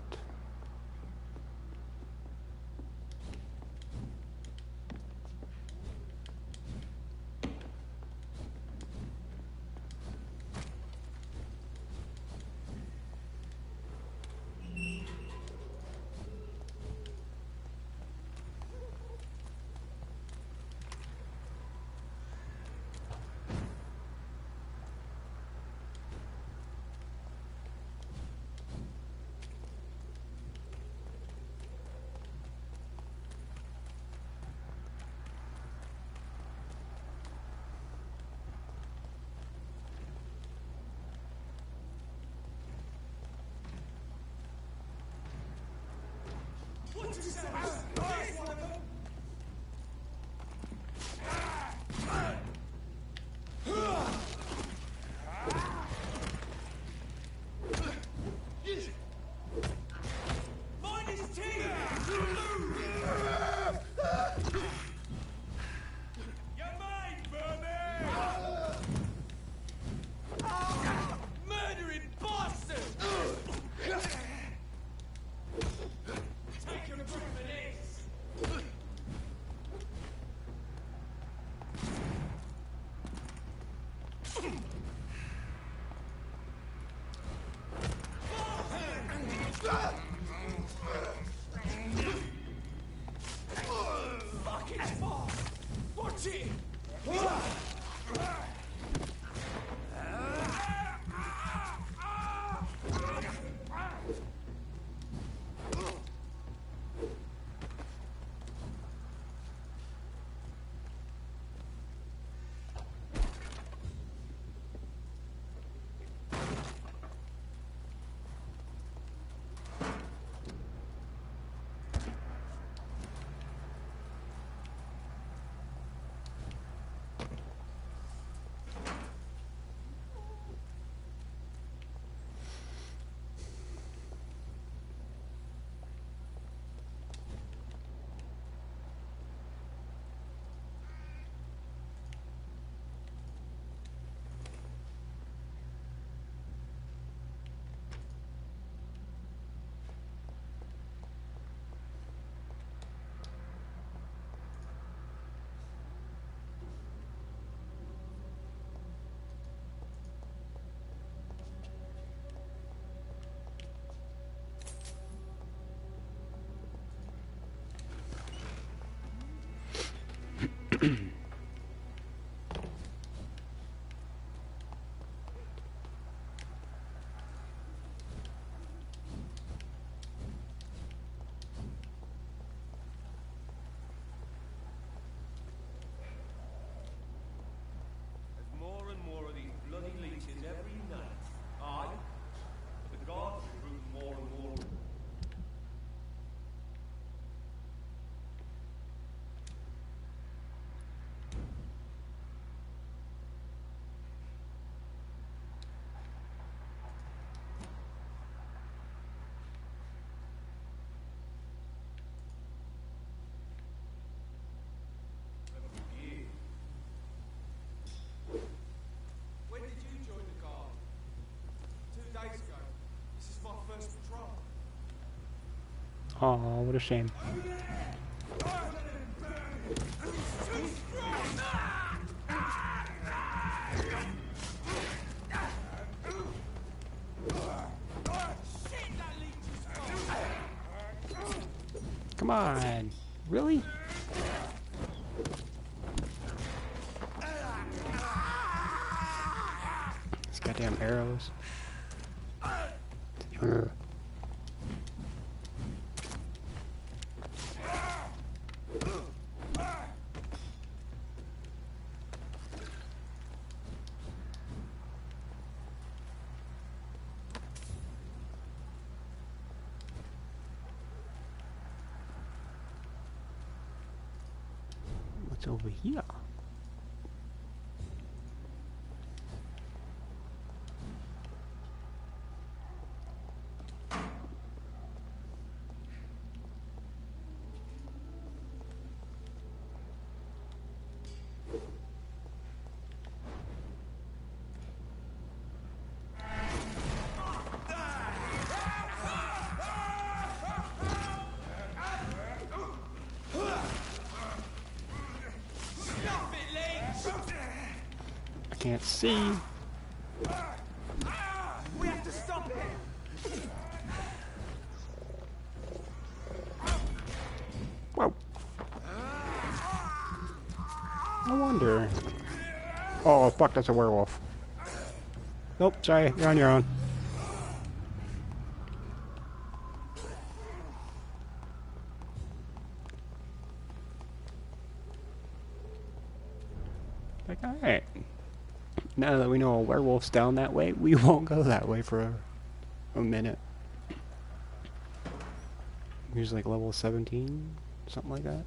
Oh, what a shame. Come on. Really? These goddamn arrows. Ugh. What's over here? I can't see. We have to stop it. Whoa. I wonder. Oh, fuck, that's a werewolf. Nope, sorry, you're on your own. Like, alright. Now that we know a werewolf's down that way, we won't go that way for a minute. He's like level 17, something like that.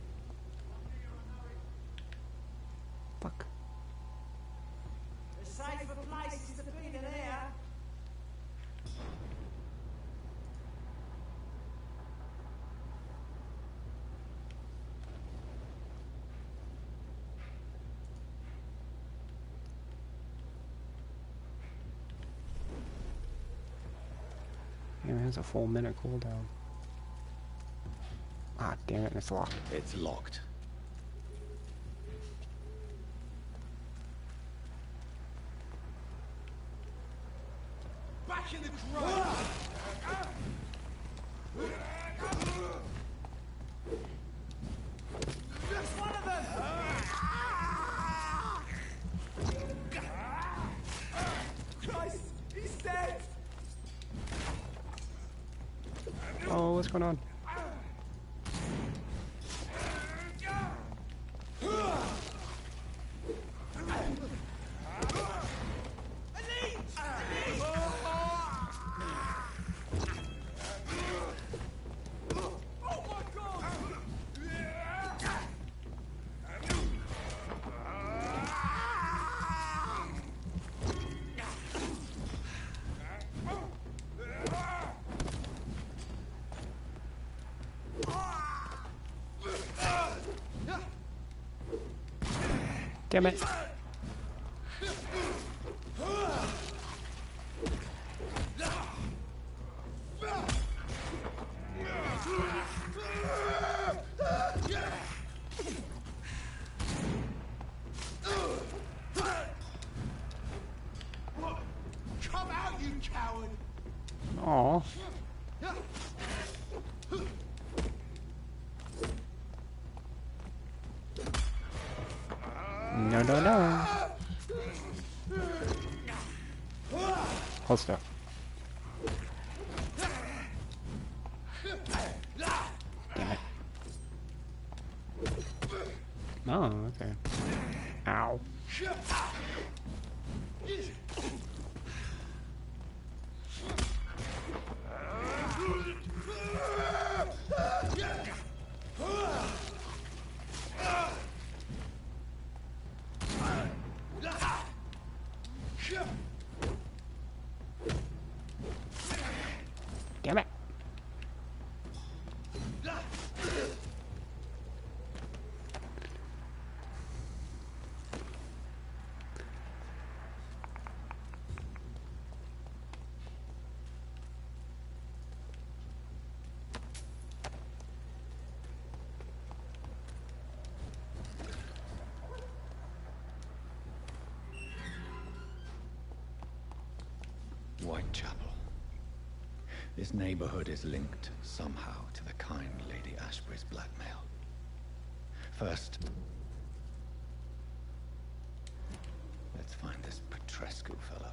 Fuck. The safer place is to be than here. Yeah, it has a full minute cooldown. Ah, damn it, it's locked. It's locked. Back in the grave. There's one of them. Christ, he's dead. Oh, what's going on? Damn it. Come out, you coward. Aw. No, no, no. Hold still. Damn it. Oh, okay. Ow. Damn it. chapel. This neighborhood is linked somehow to the kind Lady Ashbury's blackmail. First, let's find this Petrescu fellow.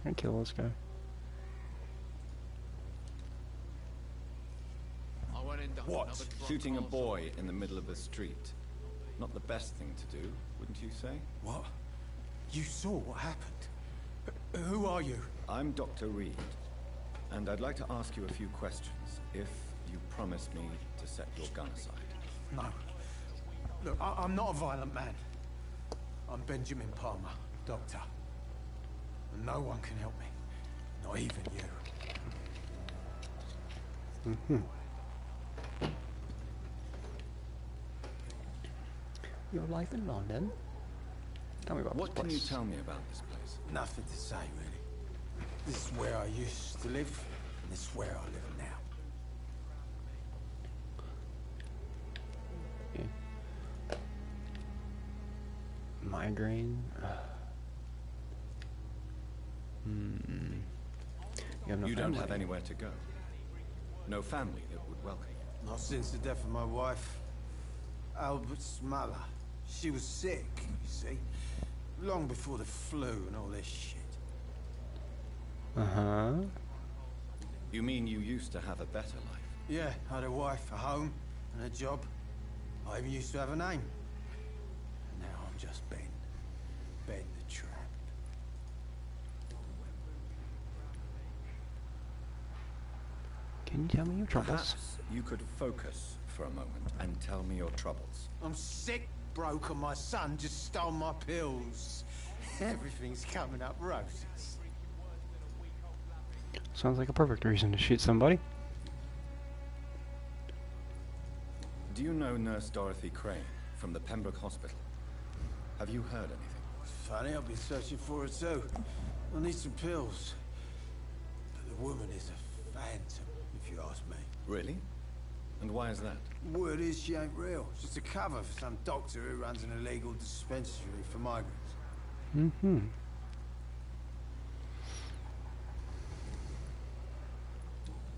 I kill this guy. What? Shooting a boy in the middle of the street? Not the best thing to do, wouldn't you say? What? You saw what happened? Who are you? I'm Dr. Reed, and I'd like to ask you a few questions, if you promise me to set your gun aside. No. Look, I'm not a violent man. I'm Benjamin Palmer, doctor. And no one can help me. Not even you. Your life in London? Tell me about What this place. can you tell me about this place? Nothing to say, really. This is where I used to live, and this is where I live now. Yeah. Migraine? You have no You family. don't have anywhere to go. No family that would welcome you. Not since the death of my wife, Albert's mother. She was sick, you see. Long before the flu and all this shit. Uh-huh. You mean you used to have a better life? Yeah, I had a wife, a home, and a job. I even used to have a name. And now I'm just Ben. Ben the Tramp. Can you tell me your troubles? Perhaps you could focus for a moment and tell me your troubles. I'm sick, broke, and my son just stole my pills. Everything's coming up roses. Sounds like a perfect reason to shoot somebody. Do you know Nurse Dorothy Crane from the Pembroke Hospital? Have you heard anything? It's funny, I've been searching for her too. I need some pills. But the woman is a phantom, if you ask me. Really? And why is that? Word is she ain't real. It's just a cover for some doctor who runs an illegal dispensary for migrants. Mm-hmm.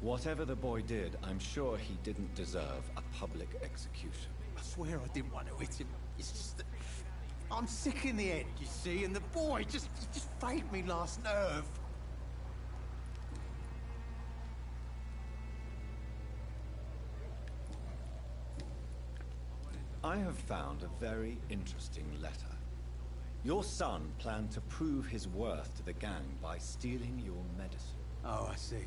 Whatever the boy did, I'm sure he didn't deserve a public execution. I swear I didn't want to hit him. It's just that I'm sick in the head, you see, and the boy just failed me last nerve. I have found a very interesting letter. Your son planned to prove his worth to the gang by stealing your medicine. Oh, I see.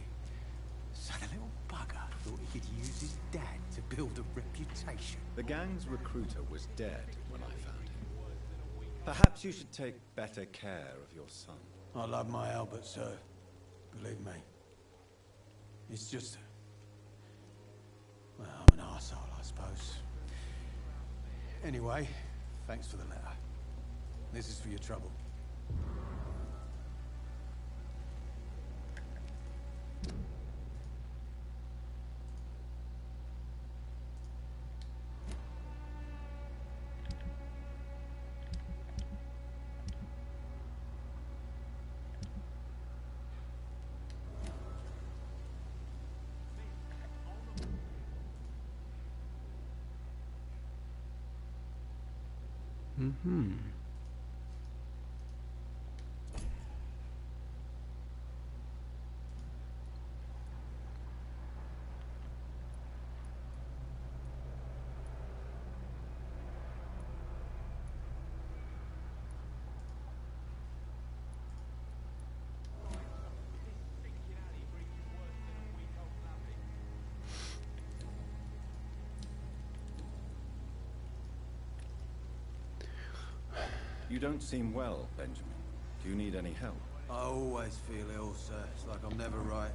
So the little bugger thought he could use his dad to build a reputation. The gang's recruiter was dead when I found him. Perhaps you should take better care of your son. I love my Albert, sir. Believe me. It's just... well, I'm an arsehole, I suppose. Anyway, thanks for the letter. This is for your trouble. Mm-hmm. You don't seem well, Benjamin. Do you need any help? I always feel ill, sir. It's like I'm never right.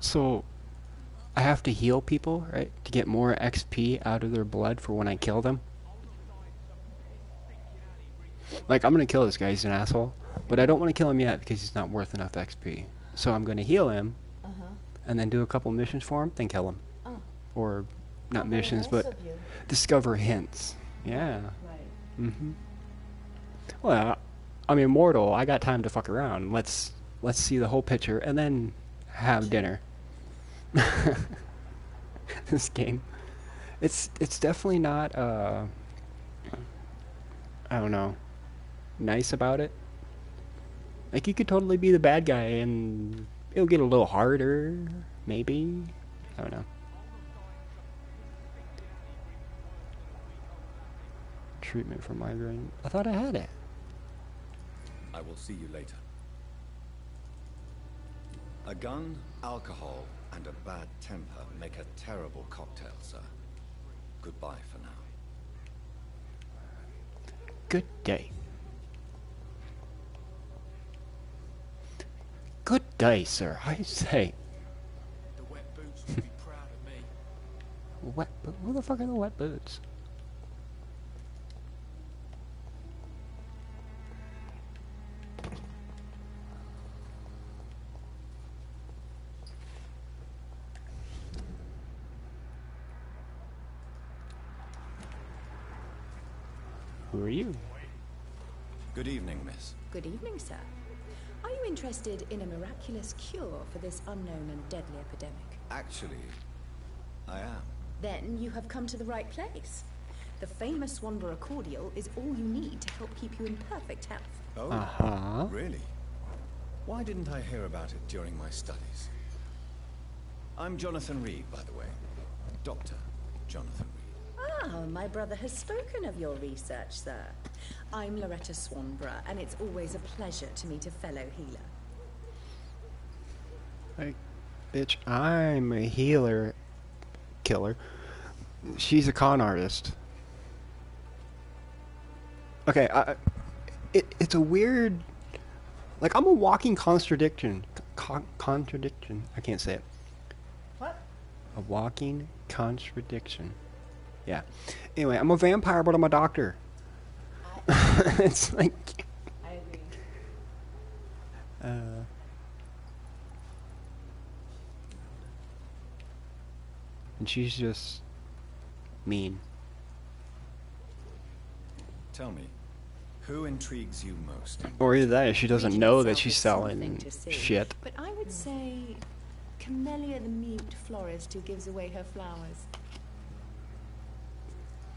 So, I have to heal people, right? To get more XP out of their blood for when I kill them? Like, I'm gonna kill this guy, he's an asshole. But I don't want to kill him yet because he's not worth enough XP. So I'm gonna heal him, and then do a couple missions for him, then kill him. Oh. Or, not Very missions, nice but of you. discover hints. Yeah. Right. Well, I'm immortal, I got time to fuck around. Let's see the whole picture, and then have dinner. This game. It's definitely not, I don't know, nice about it. Like, you could totally be the bad guy and it'll get a little harder, maybe. I don't know. Treatment for migraine. I thought I had it. I will see you later. A gun, alcohol, and a bad temper make a terrible cocktail, sir. Goodbye for now. Good day. Good day, sir. I say. The wet boots will be proud of me. Wet boots? Who the fuck are the wet boots? Who are you? Good evening, miss. Good evening, sir. Are you interested in a miraculous cure for this unknown and deadly epidemic? Actually, I am. Then you have come to the right place. The famous Swanborough cordial is all you need to help keep you in perfect health. Oh, really? Why didn't I hear about it during my studies? I'm Jonathan Reed, by the way. Dr. Jonathan Reed. Ah, my brother has spoken of your research, sir. I'm Loretta Swanborough, and it's always a pleasure to meet a fellow healer. Like, bitch, I'm a healer. Killer. She's a con artist. Okay, it's a weird... Like, I'm a walking contradiction. Contradiction. I can't say it. What? A walking contradiction. Yeah. Anyway, I'm a vampire, but I'm a doctor. It's like... I agree. And she's just... mean. Tell me, who intrigues you most? Or either that, or she doesn't Region know that itself she's is something selling to see, shit. But I would say Camellia the mute florist who gives away her flowers.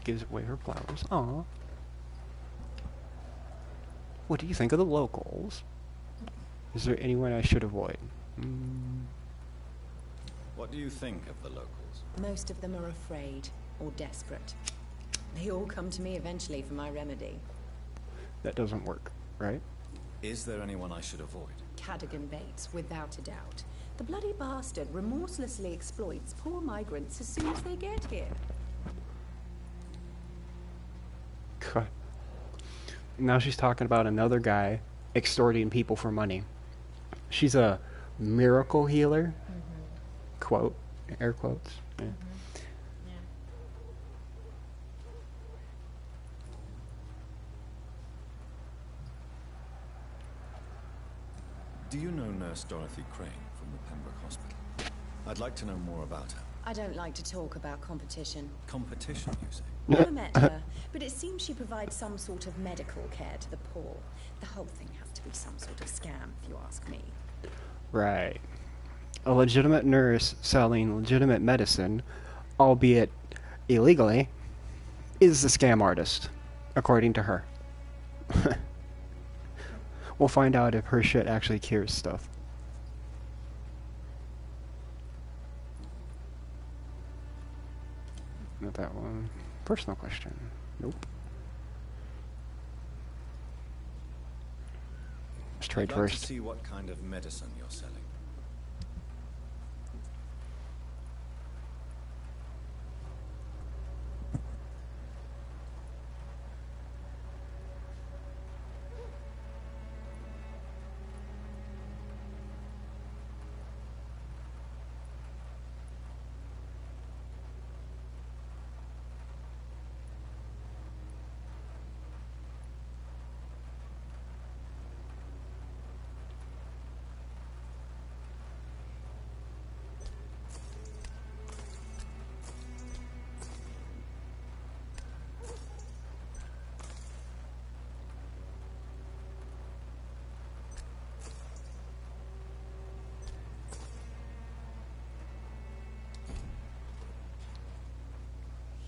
Gives away her flowers. Aw. What do you think of the locals? Is there anyone I should avoid? What do you think of the locals? Most of them are afraid or desperate. They all come to me eventually for my remedy. That doesn't work, right? Is there anyone I should avoid? Cadogan Bates, without a doubt. The bloody bastard remorselessly exploits poor migrants as soon as they get here. God. Now she's talking about another guy extorting people for money. She's a miracle healer. Quote. Air quotes. Yeah. Do you know Nurse Dorothy Crane from the Pembroke Hospital? I'd like to know more about her. I don't like to talk about competition. Competition, you say? Never met her, but it seems she provides some sort of medical care to the poor. The whole thing has to be some sort of scam, if you ask me. Right. A legitimate nurse selling legitimate medicine, albeit illegally, is the scam artist, according to her. We'll find out if her shit actually cures stuff. Not that one. Personal question. Nope. Let's trade I'd like first. to see what kind of medicine you're selling.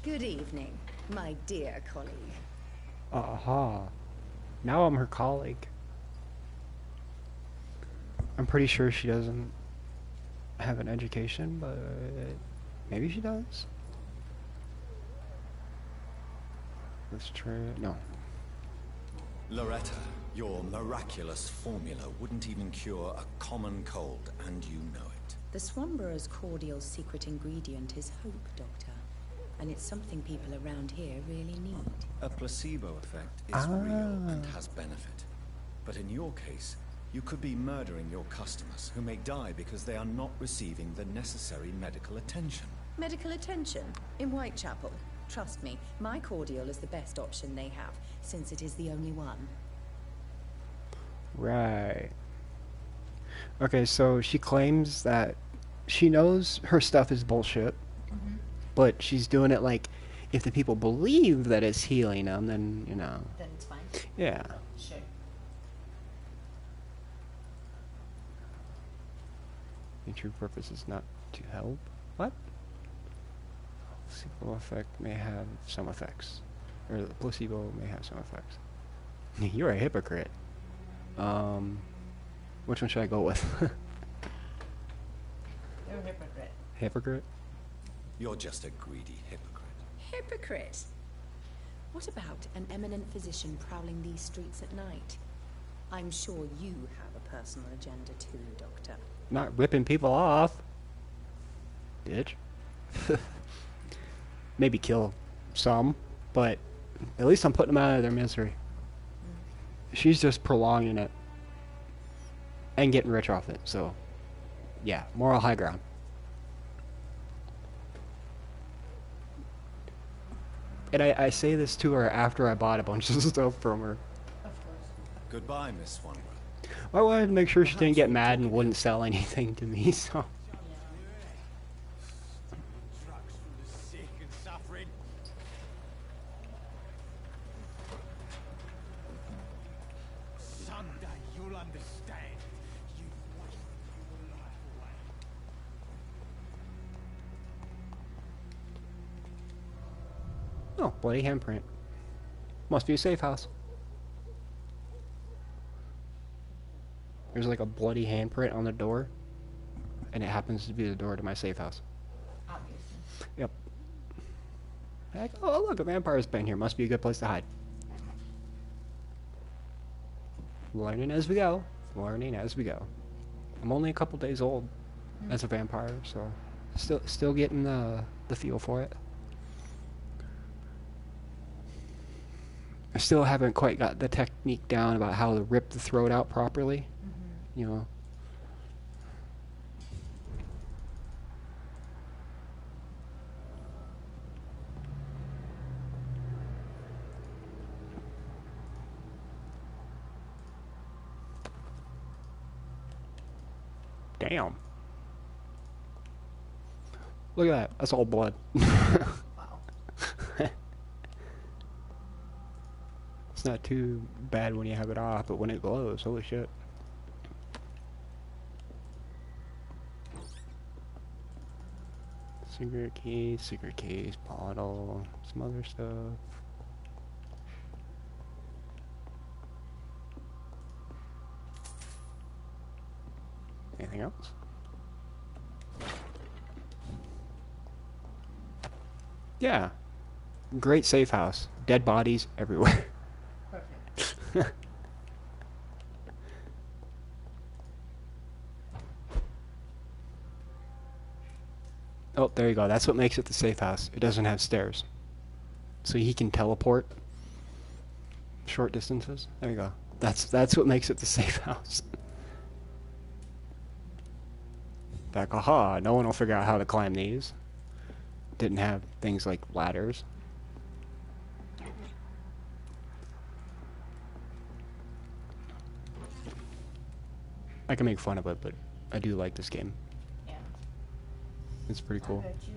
Good evening, my dear colleague. Aha. Now I'm her colleague. I'm pretty sure she doesn't have an education, but maybe she does. Let's try it. No. Loretta, your miraculous formula wouldn't even cure a common cold, and you know it. The Swanborough's cordial secret ingredient is hope, Doctor. And it's something people around here really need. A placebo effect is real and has benefit. But in your case, you could be murdering your customers, who may die because they are not receiving the necessary medical attention. Medical attention? In Whitechapel? Trust me, my cordial is the best option they have, since it is the only one. Right. Okay, so she claims that she knows her stuff is bullshit, but she's doing it like, if the people believe that it's healing them, then, you know. Then it's fine. Yeah. Sure. The true purpose is not to help. What? Placebo effect may have some effects. Or the placebo may have some effects. You're a hypocrite. Which one should I go with? You're a hypocrite. Hypocrite? You're just a greedy hypocrite. Hypocrite? What about an eminent physician prowling these streets at night? I'm sure you have a personal agenda too, Doctor. Not ripping people off. Bitch. Maybe kill some, but at least I'm putting them out of their misery. She's just prolonging it. And getting rich off it, so yeah, moral high ground. And I say this to her after I bought a bunch of stuff from her. Of course. Goodbye, Miss Swanborough. I wanted to make sure she didn't get mad and wouldn't sell anything to me, so. Someday you'll understand. You wasted your life away. Oh, bloody handprint. Must be a safe house. There's like a bloody handprint on the door, and it happens to be the door to my safe house. Obviously. Yep. Like, oh look, a vampire's been here. Must be a good place to hide. Learning as we go. Learning as we go. I'm only a couple days old as a vampire, so still getting the feel for it. I still haven't quite got the technique down about how to rip the throat out properly. You know. Damn. Look at that. That's all blood. Wow. It's not too bad when you have it off, but when it glows, holy shit. Secret keys, bottle, some other stuff. Anything else? Yeah. Great safe house. Dead bodies everywhere. Perfect. Oh, there you go. That's what makes it the safe house. It doesn't have stairs. So he can teleport short distances. There you go. That's what makes it the safe house. Like, aha, no one will figure out how to climb these. Didn't have things like ladders. I can make fun of it, but I do like this game. Yeah. It's pretty cool. I bet you.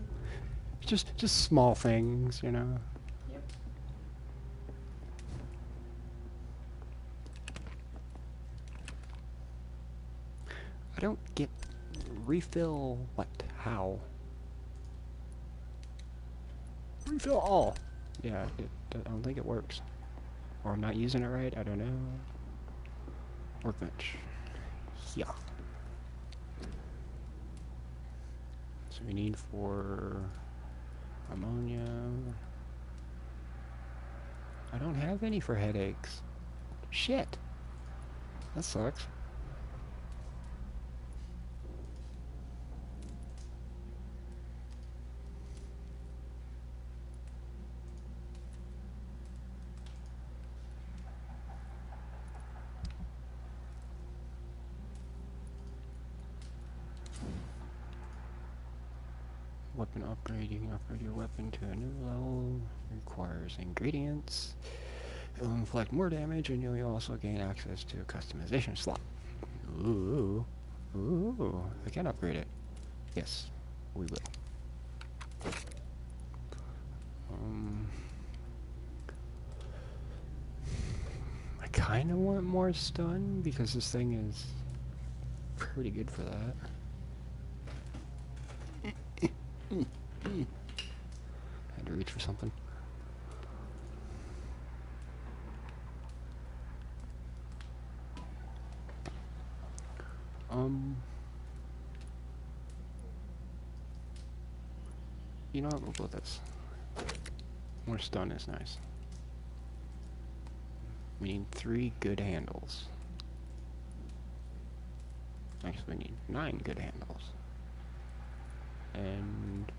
Just small things, you know. Yep. I don't get refill what? How? Refill all. Yeah, I don't think it works. Or I'm not using it right, I don't know. Workbench. Yeah. So we need for ammonia. I don't have any for headaches. Shit. That sucks. Weapon upgrade. You can upgrade your weapon to a new level. Requires ingredients. It will inflict more damage, and you'll also gain access to a customization slot. Ooh. Ooh. I can upgrade it. Yes, we will. I kind of want more stun, because this thing is pretty good for that. Had to reach for something. You know what, we'll go with this. More stun is nice. We need 3 good handles. Actually, we need 9 good handles. And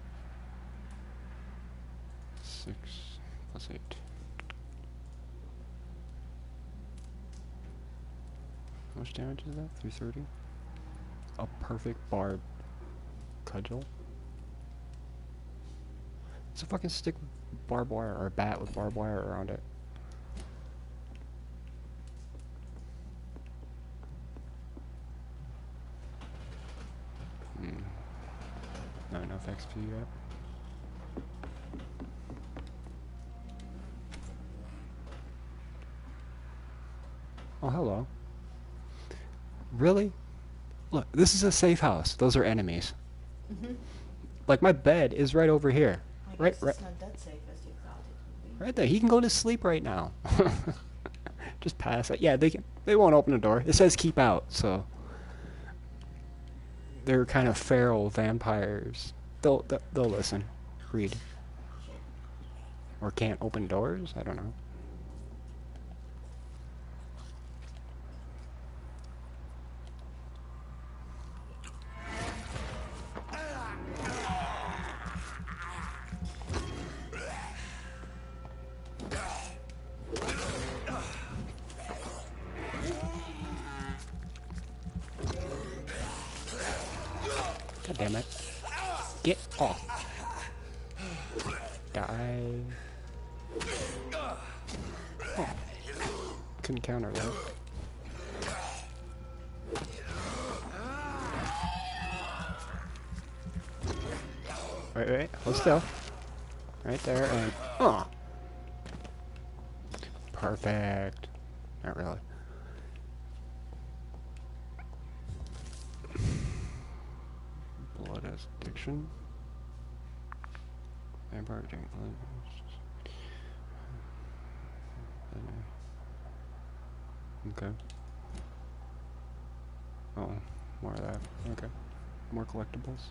6 plus 8. How much damage is that? 330? A perfect barb cudgel? It's a fucking stick with barbed wire, or a bat with barbed wire around it. Not enough XP yet. Oh, hello. Really? Look, this is a safe house. Those are enemies. Like, my bed is right over here. Right. It's not that safe as you thought it would be. Right there. He can go to sleep right now. Just pass it. Yeah, they won't open the door. It says keep out, so they're kind of feral vampires. They'll listen. Read. Or can't open doors? I don't know. God damn it. Get off. Die. Oh. Couldn't counter that. Wait. Hold still. Right there, and... Oh! Perfect. Not really. Blood as addiction. Vampire drink. Okay. Oh, more of that. Okay. More collectibles.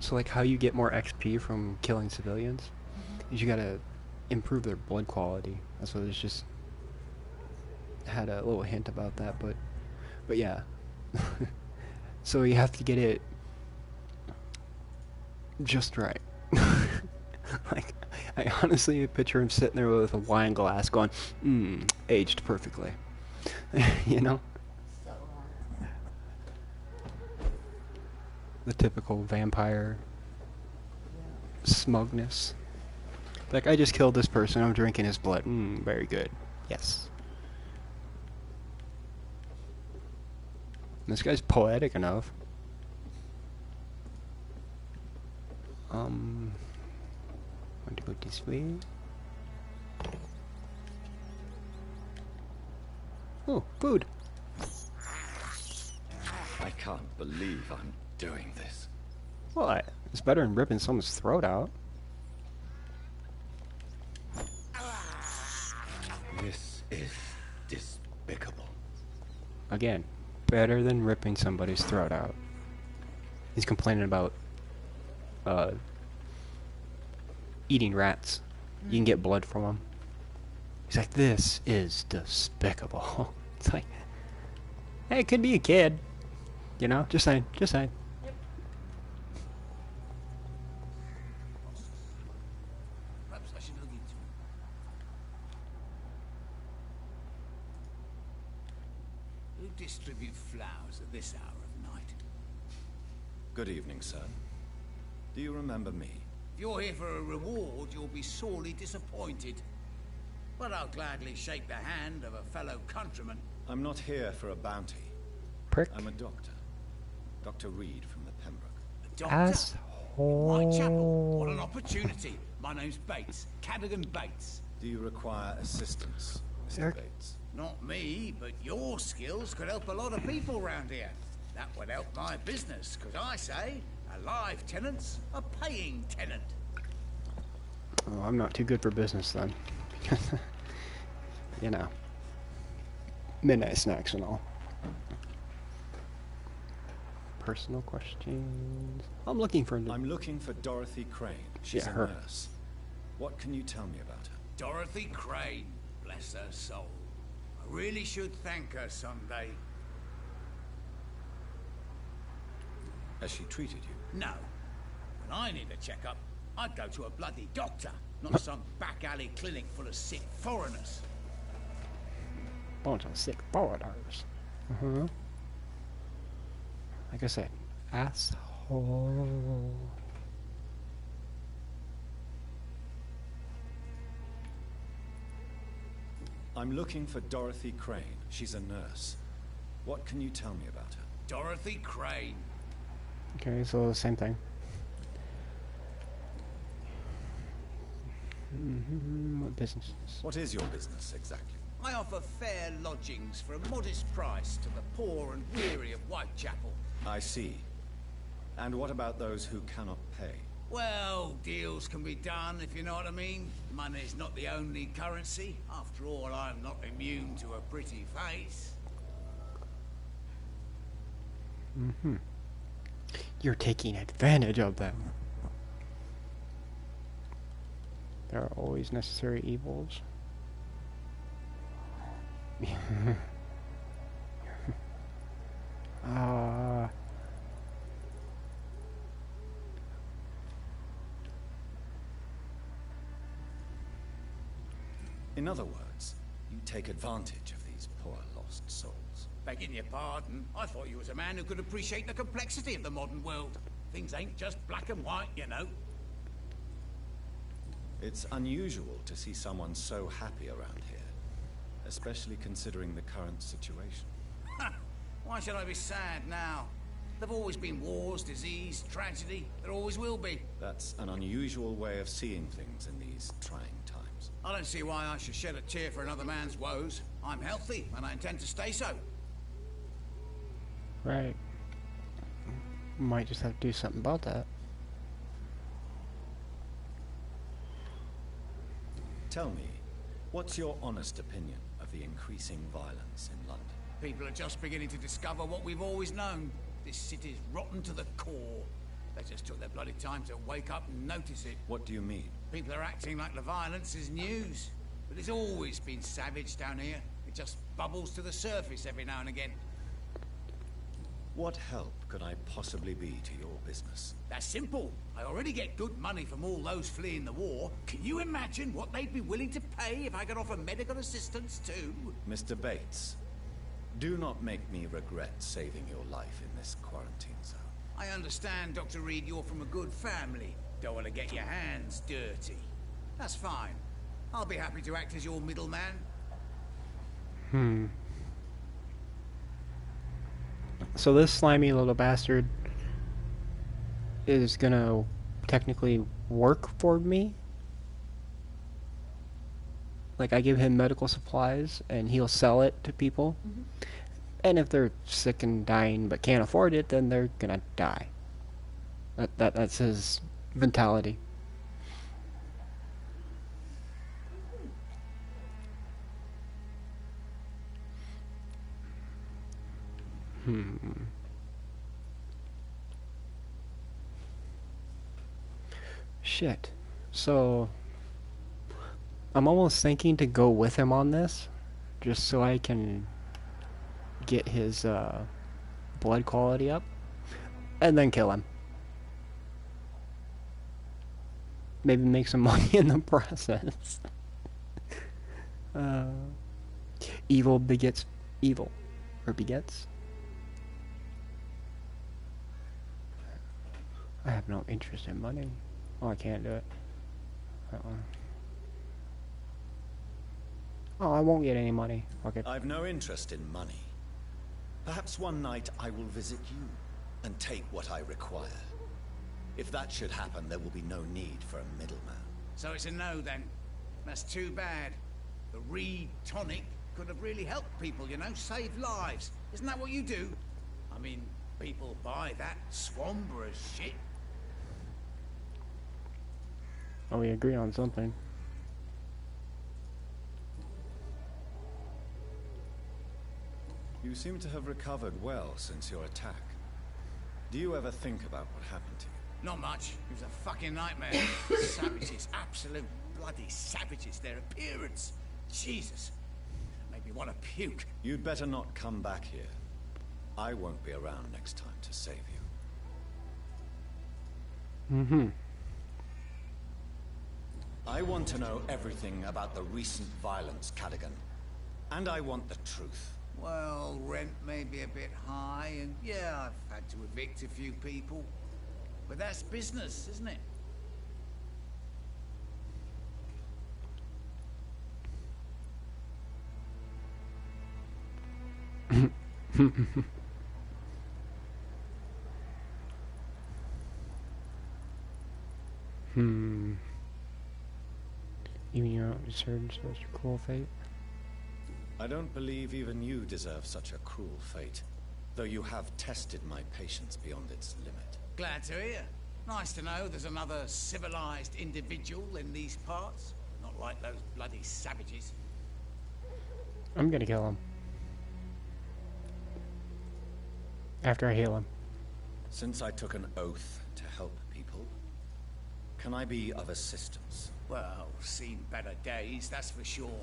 So like how you get more XP from killing civilians is you gotta improve their blood quality. That's what it's just had a little hint about that, but yeah. So you have to get it just right. Like, I honestly picture him sitting there with a wine glass going, aged perfectly. You know? The typical vampire smugness. Like, I just killed this person, I'm drinking his blood. Very good. Yes. This guy's poetic enough. Want to go this way? Oh, food. I can't believe I'm doing this. Well, it's better than ripping someone's throat out. This is despicable. Again, better than ripping somebody's throat out. He's complaining about eating rats. You can get blood from them. He's like, this is despicable. It's like, hey, it could be a kid. You know, just saying, just saying. Yep. Perhaps I should look into it. Who distributes flowers at this hour of night? Good evening, sir. Do you remember me? If you're here for a reward, you'll be sorely disappointed. But I'll gladly shake the hand of a fellow countryman. I'm not here for a bounty. Prick. I'm a doctor. Dr. Reed from the Pembroke. A doctor? Asshole. Whitechapel. What an opportunity. My name's Bates. Cadogan Bates. Do you require assistance, Mr. Bates? Not me, but your skills could help a lot of people round here. That would help my business, because I say a live tenant's a paying tenant. Oh, I'm not too good for business then. You know. Midnight snacks and all. Personal questions. I'm looking for Dorothy Crane. She's a nurse. What can you tell me about her? Dorothy Crane, bless her soul. I really should thank her someday. Has she treated you? No. When I need a checkup, I'd go to a bloody doctor, not some back alley clinic full of sick foreigners. Bunch of sick foreigners. Like I said, asshole. I'm looking for Dorothy Crane. She's a nurse. What can you tell me about her? Dorothy Crane. Okay, so same thing. What business? What is your business exactly? I offer fair lodgings for a modest price to the poor and weary of Whitechapel. I see. And what about those who cannot pay? Well, deals can be done, if you know what I mean. Money's not the only currency. After all, I'm not immune to a pretty face. You're taking advantage of them. There are always necessary evils. In other words, you take advantage of these poor lost souls. Begging your pardon, I thought you was a man who could appreciate the complexity of the modern world. Things ain't just black and white, you know. It's unusual to see someone so happy around here, especially considering the current situation. Why should I be sad now? There've always been wars, disease, tragedy. There always will be. That's an unusual way of seeing things in these trying times. I don't see why I should shed a tear for another man's woes. I'm healthy, and I intend to stay so. Right. Might just have to do something about that. Tell me, what's your honest opinion of the increasing violence in London? People are just beginning to discover what we've always known. This city's rotten to the core. They just took their bloody time to wake up and notice it. What do you mean? People are acting like the violence is news. But it's always been savage down here. It just bubbles to the surface every now and again. What help could I possibly be to your business? That's simple. I already get good money from all those fleeing the war. Can you imagine what they'd be willing to pay if I could offer medical assistance too? Mr. Bates, do not make me regret saving your life in this quarantine zone. I understand, Dr. Reed, you're from a good family. Don't want to get your hands dirty. That's fine. I'll be happy to act as your middleman. So this slimy little bastard is gonna technically work for me? Like, I give him medical supplies and he'll sell it to people. And if they're sick and dying but can't afford it, then they're gonna die. That's his mentality. Shit. So I'm almost thinking to go with him on this, just so I can get his blood quality up, and then kill him. Maybe make some money in the process. Evil begets evil, or begets. I have no interest in money. Oh, I can't do it. Oh, I won't get any money. Okay. I've no interest in money. Perhaps one night I will visit you and take what I require. If that should happen, there will be no need for a middleman. So it's a no then. That's too bad. The Reed tonic could have really helped people, you know, save lives. Isn't that what you do? I mean, people buy that Swamber's shit. Oh, we agree on something. You seem to have recovered well since your attack. Do you ever think about what happened to you? Not much. It was a fucking nightmare. Savages, absolute bloody savages. Their appearance. Jesus. Made me want to puke. You'd better not come back here. I won't be around next time to save you. I want to know everything about the recent violence, Cadogan. And I want the truth. Well, rent may be a bit high, and yeah, I've had to evict a few people. But that's business, isn't it? Even you don't deserve such a cruel fate. I don't believe even you deserve such a cruel fate, though you have tested my patience beyond its limit. Glad to hear. Nice to know there's another civilized individual in these parts. Not like those bloody savages. I'm gonna kill him. After I heal him. Since I took an oath to help people, can I be of assistance? Well, seen better days, that's for sure.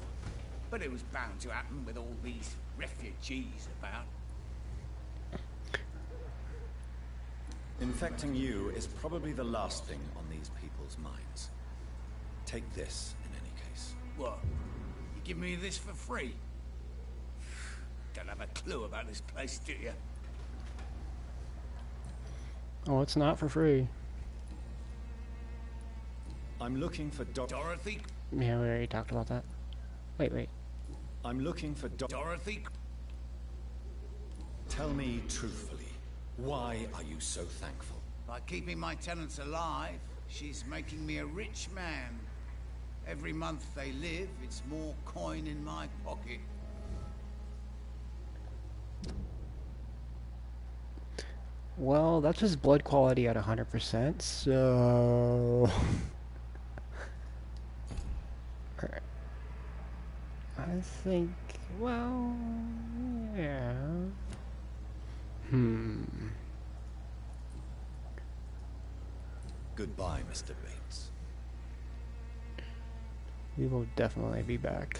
But it was bound to happen with all these refugees about. Infecting you is probably the last thing on these people's minds. Take this, in any case. What? You give me this for free? Don't have a clue about this place, do you? Oh, it's not for free. I'm looking for Dorothy? Yeah, we already talked about that. Wait. I'm looking for Dorothy? Tell me truthfully, why are you so thankful? By keeping my tenants alive, she's making me a rich man. Every month they live, it's more coin in my pocket. Well, that's his blood quality at 100%, so... I think, well, yeah. Goodbye, Mr. Bates. We will definitely be back.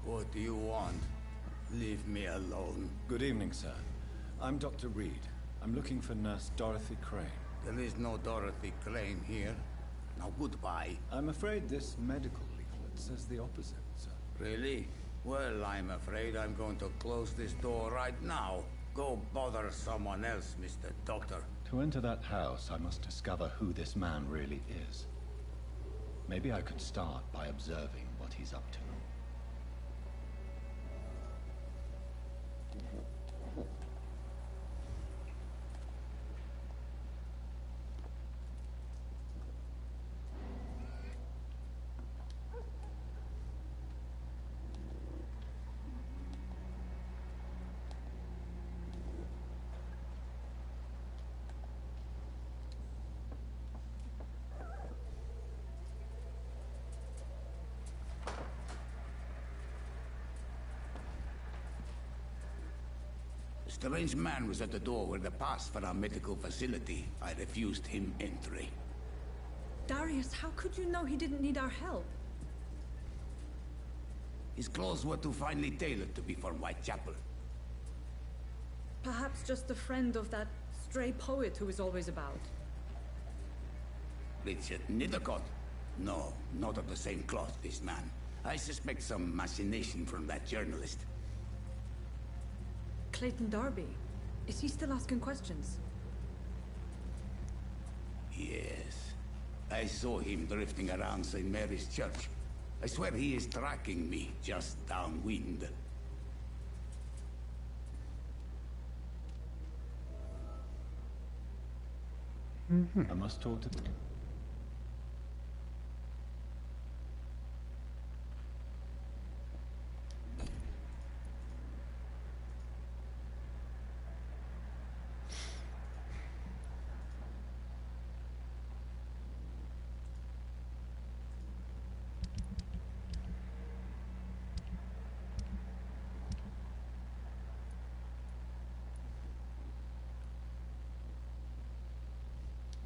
What do you want? Leave me alone. Good evening, sir. I'm Dr. Reed. I'm looking for Nurse Dorothy Crane. There is no Dorothy Crane here. Now goodbye. I'm afraid this medical leaflet says the opposite, sir. Really? Well, I'm afraid I'm going to close this door right now. Go bother someone else, Mr. Doctor. To enter that house, I must discover who this man really is. Maybe I could start by observing what he's up to. A strange man was at the door with a pass for our medical facility. I refused him entry. Darius, how could you know he didn't need our help? His clothes were too finely tailored to be from Whitechapel. Perhaps just a friend of that stray poet who is always about. Richard Nethercott? No, not of the same cloth, this man. I suspect some machination from that journalist. Clayton Darby. Is he still asking questions? Yes. I saw him drifting around St. Mary's Church. I swear he is tracking me just downwind. I must talk to them.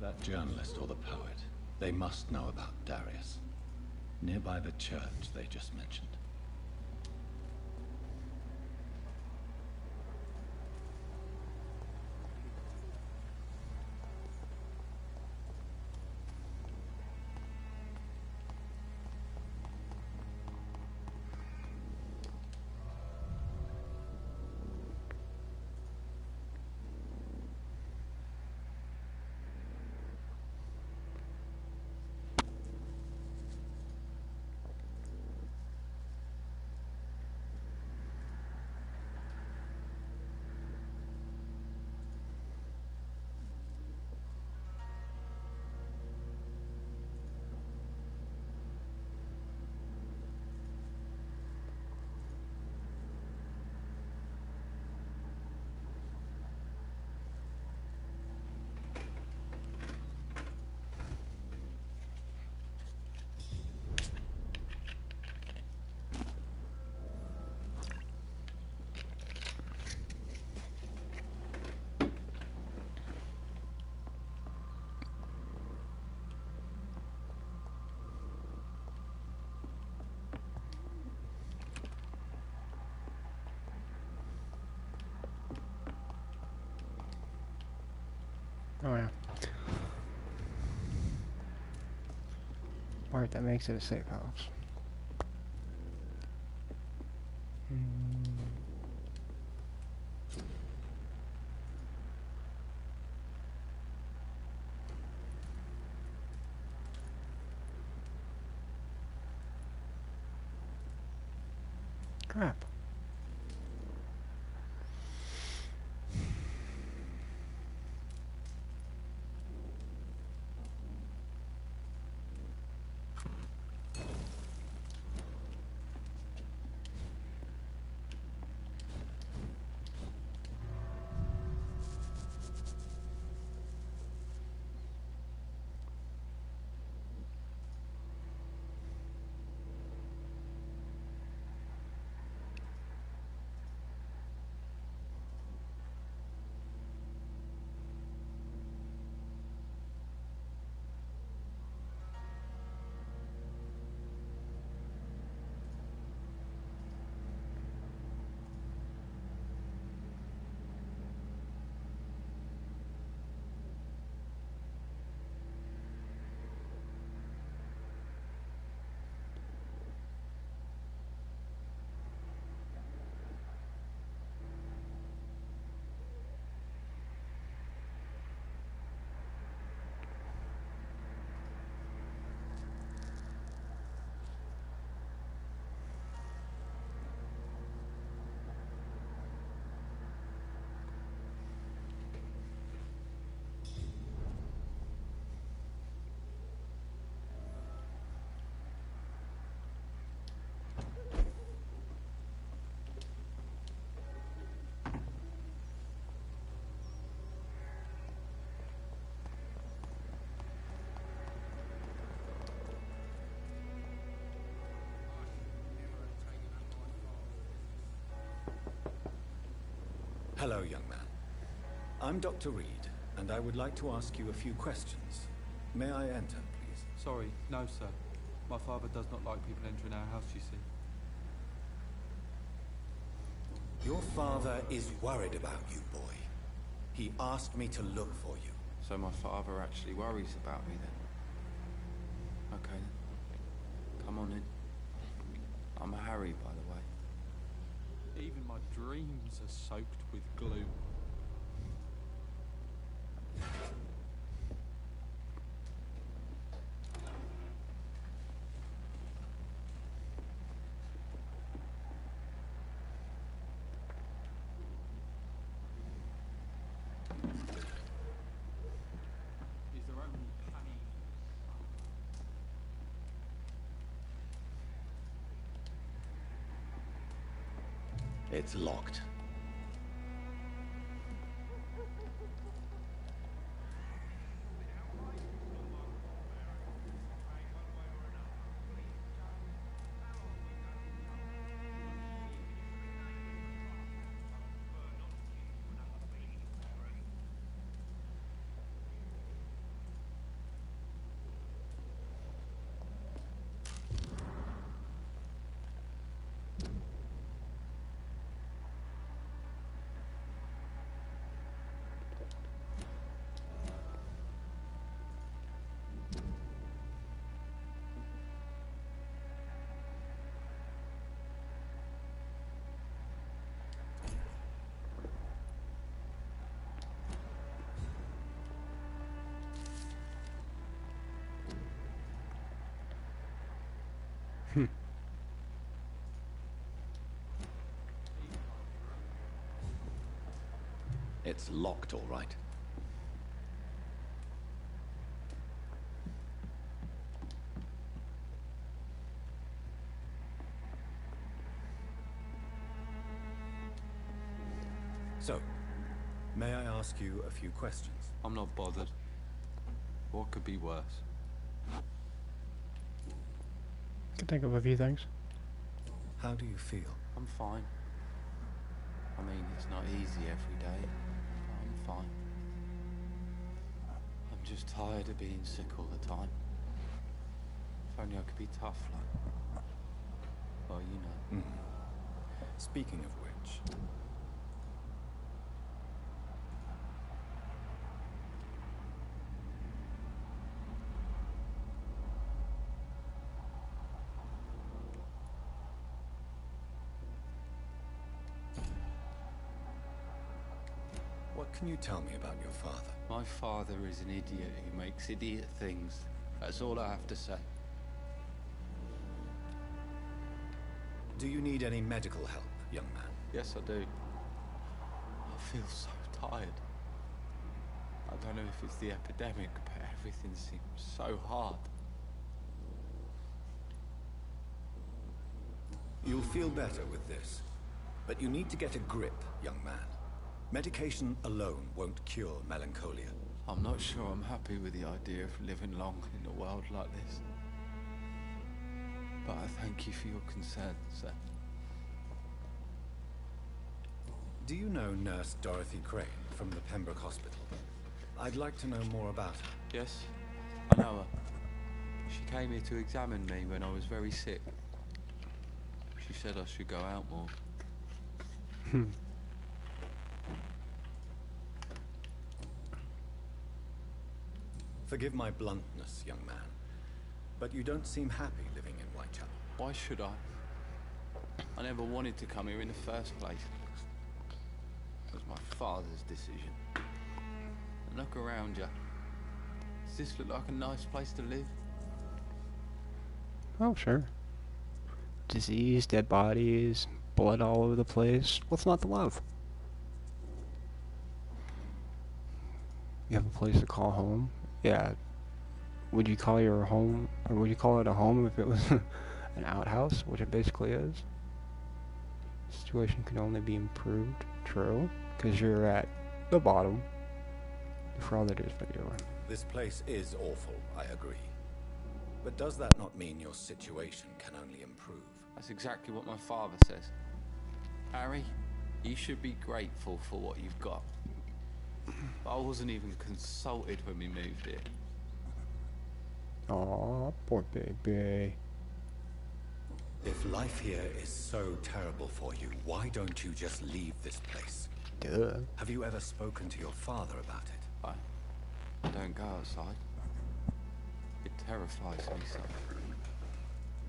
That journalist or the poet, they must know about Darius. Nearby the church they just mentioned. Oh yeah. Part that makes it a safe house. Crap. Hello, young man. I'm Dr. Reed, and I would like to ask you a few questions. May I enter, please? Sorry, no, sir. My father does not like people entering our house, you see. Your father is worried about you, boy. He asked me to look for you. So my father actually worries about me then? Okay then. Come on in. I'm Harry, by the way. Even my dreams are soaked with gloom. It's locked. It's locked, all right. So, may I ask you a few questions? I'm not bothered. What could be worse? Can think of a few things. How do you feel? I'm fine. I mean, it's not easy every day, but I'm fine. I'm just tired of being sick all the time. If only I could be tough, like... Well, you know. Speaking of which... What can you tell me about your father? My father is an idiot who makes idiot things. That's all I have to say. Do you need any medical help, young man? Yes, I do. I feel so tired. I don't know if it's the epidemic, but everything seems so hard. You'll feel better with this. But you need to get a grip, young man. Medication alone won't cure melancholia. I'm not sure I'm happy with the idea of living long in a world like this. But I thank you for your concern, sir. Do you know Nurse Dorothy Crane from the Pembroke Hospital? I'd like to know more about her. Yes, I know her. She came here to examine me when I was very sick. She said I should go out more. Forgive my bluntness, young man, but you don't seem happy living in Whitechapel. Why should I? I never wanted to come here in the first place. It was my father's decision. And look around you. Does this look like a nice place to live? Oh, sure. Disease, dead bodies, blood all over the place. What's not to love? You have a place to call home? Yeah. Would you call your home, or would you call it a home if it was an outhouse, which it basically is? The situation can only be improved. True. Because you're at the bottom. For all that is video. This place is awful, I agree. But does that not mean your situation can only improve? That's exactly what my father says. Harry, You should be grateful for what you've got. I wasn't even consulted when we moved here. Aw, poor baby. If life here is so terrible for you, why don't you just leave this place? Duh. Have you ever spoken to your father about it? I don't go outside. It terrifies me so.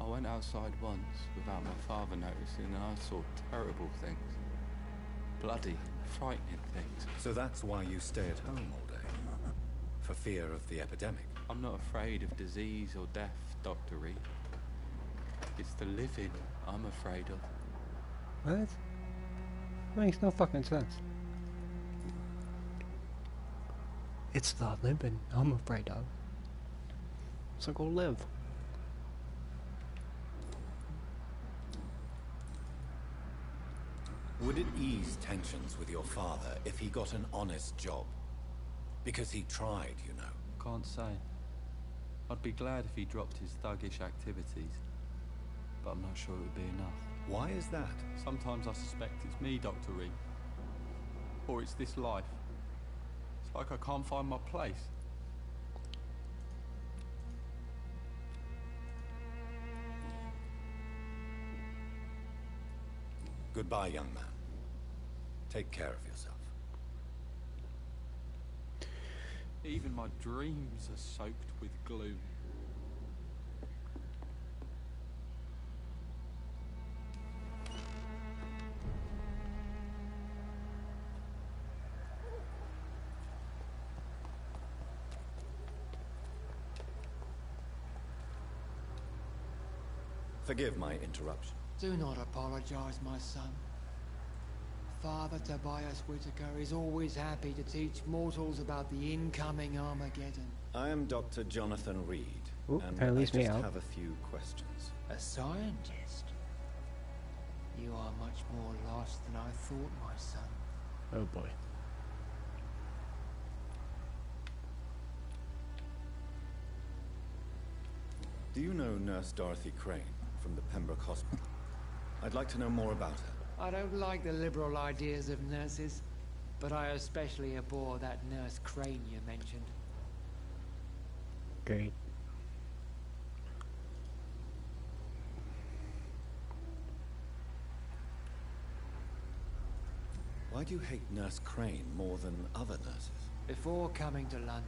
I went outside once without my father noticing and I saw terrible things. Bloody, frightening things. So that's why you stay at home all day? For fear of the epidemic? I'm not afraid of disease or death, Dr. Reed. It's the living I'm afraid of. What? Makes no fucking sense. It's the living I'm afraid of. So go live. Would it ease tensions with your father if he got an honest job? Because he tried, you know. Can't say. I'd be glad if he dropped his thuggish activities, but I'm not sure it would be enough. Why is that? Sometimes I suspect it's me, Dr. Reed. Or it's this life. It's like I can't find my place. Goodbye, young man. Take care of yourself. Even my dreams are soaked with gloom. Forgive my interruption. Do not apologize, my son. Father Tobias Whitaker is always happy to teach mortals about the incoming Armageddon. I am Dr. Jonathan Reed, and kinda I leaves just me out. have a few questions. A scientist? You are much more lost than I thought, my son. Oh boy. Do you know Nurse Dorothy Crane from the Pembroke Hospital? I'd like to know more about her. I don't like the liberal ideas of nurses, but I especially abhor that Nurse Crane you mentioned. Great. Why do you hate Nurse Crane more than other nurses? Before coming to London,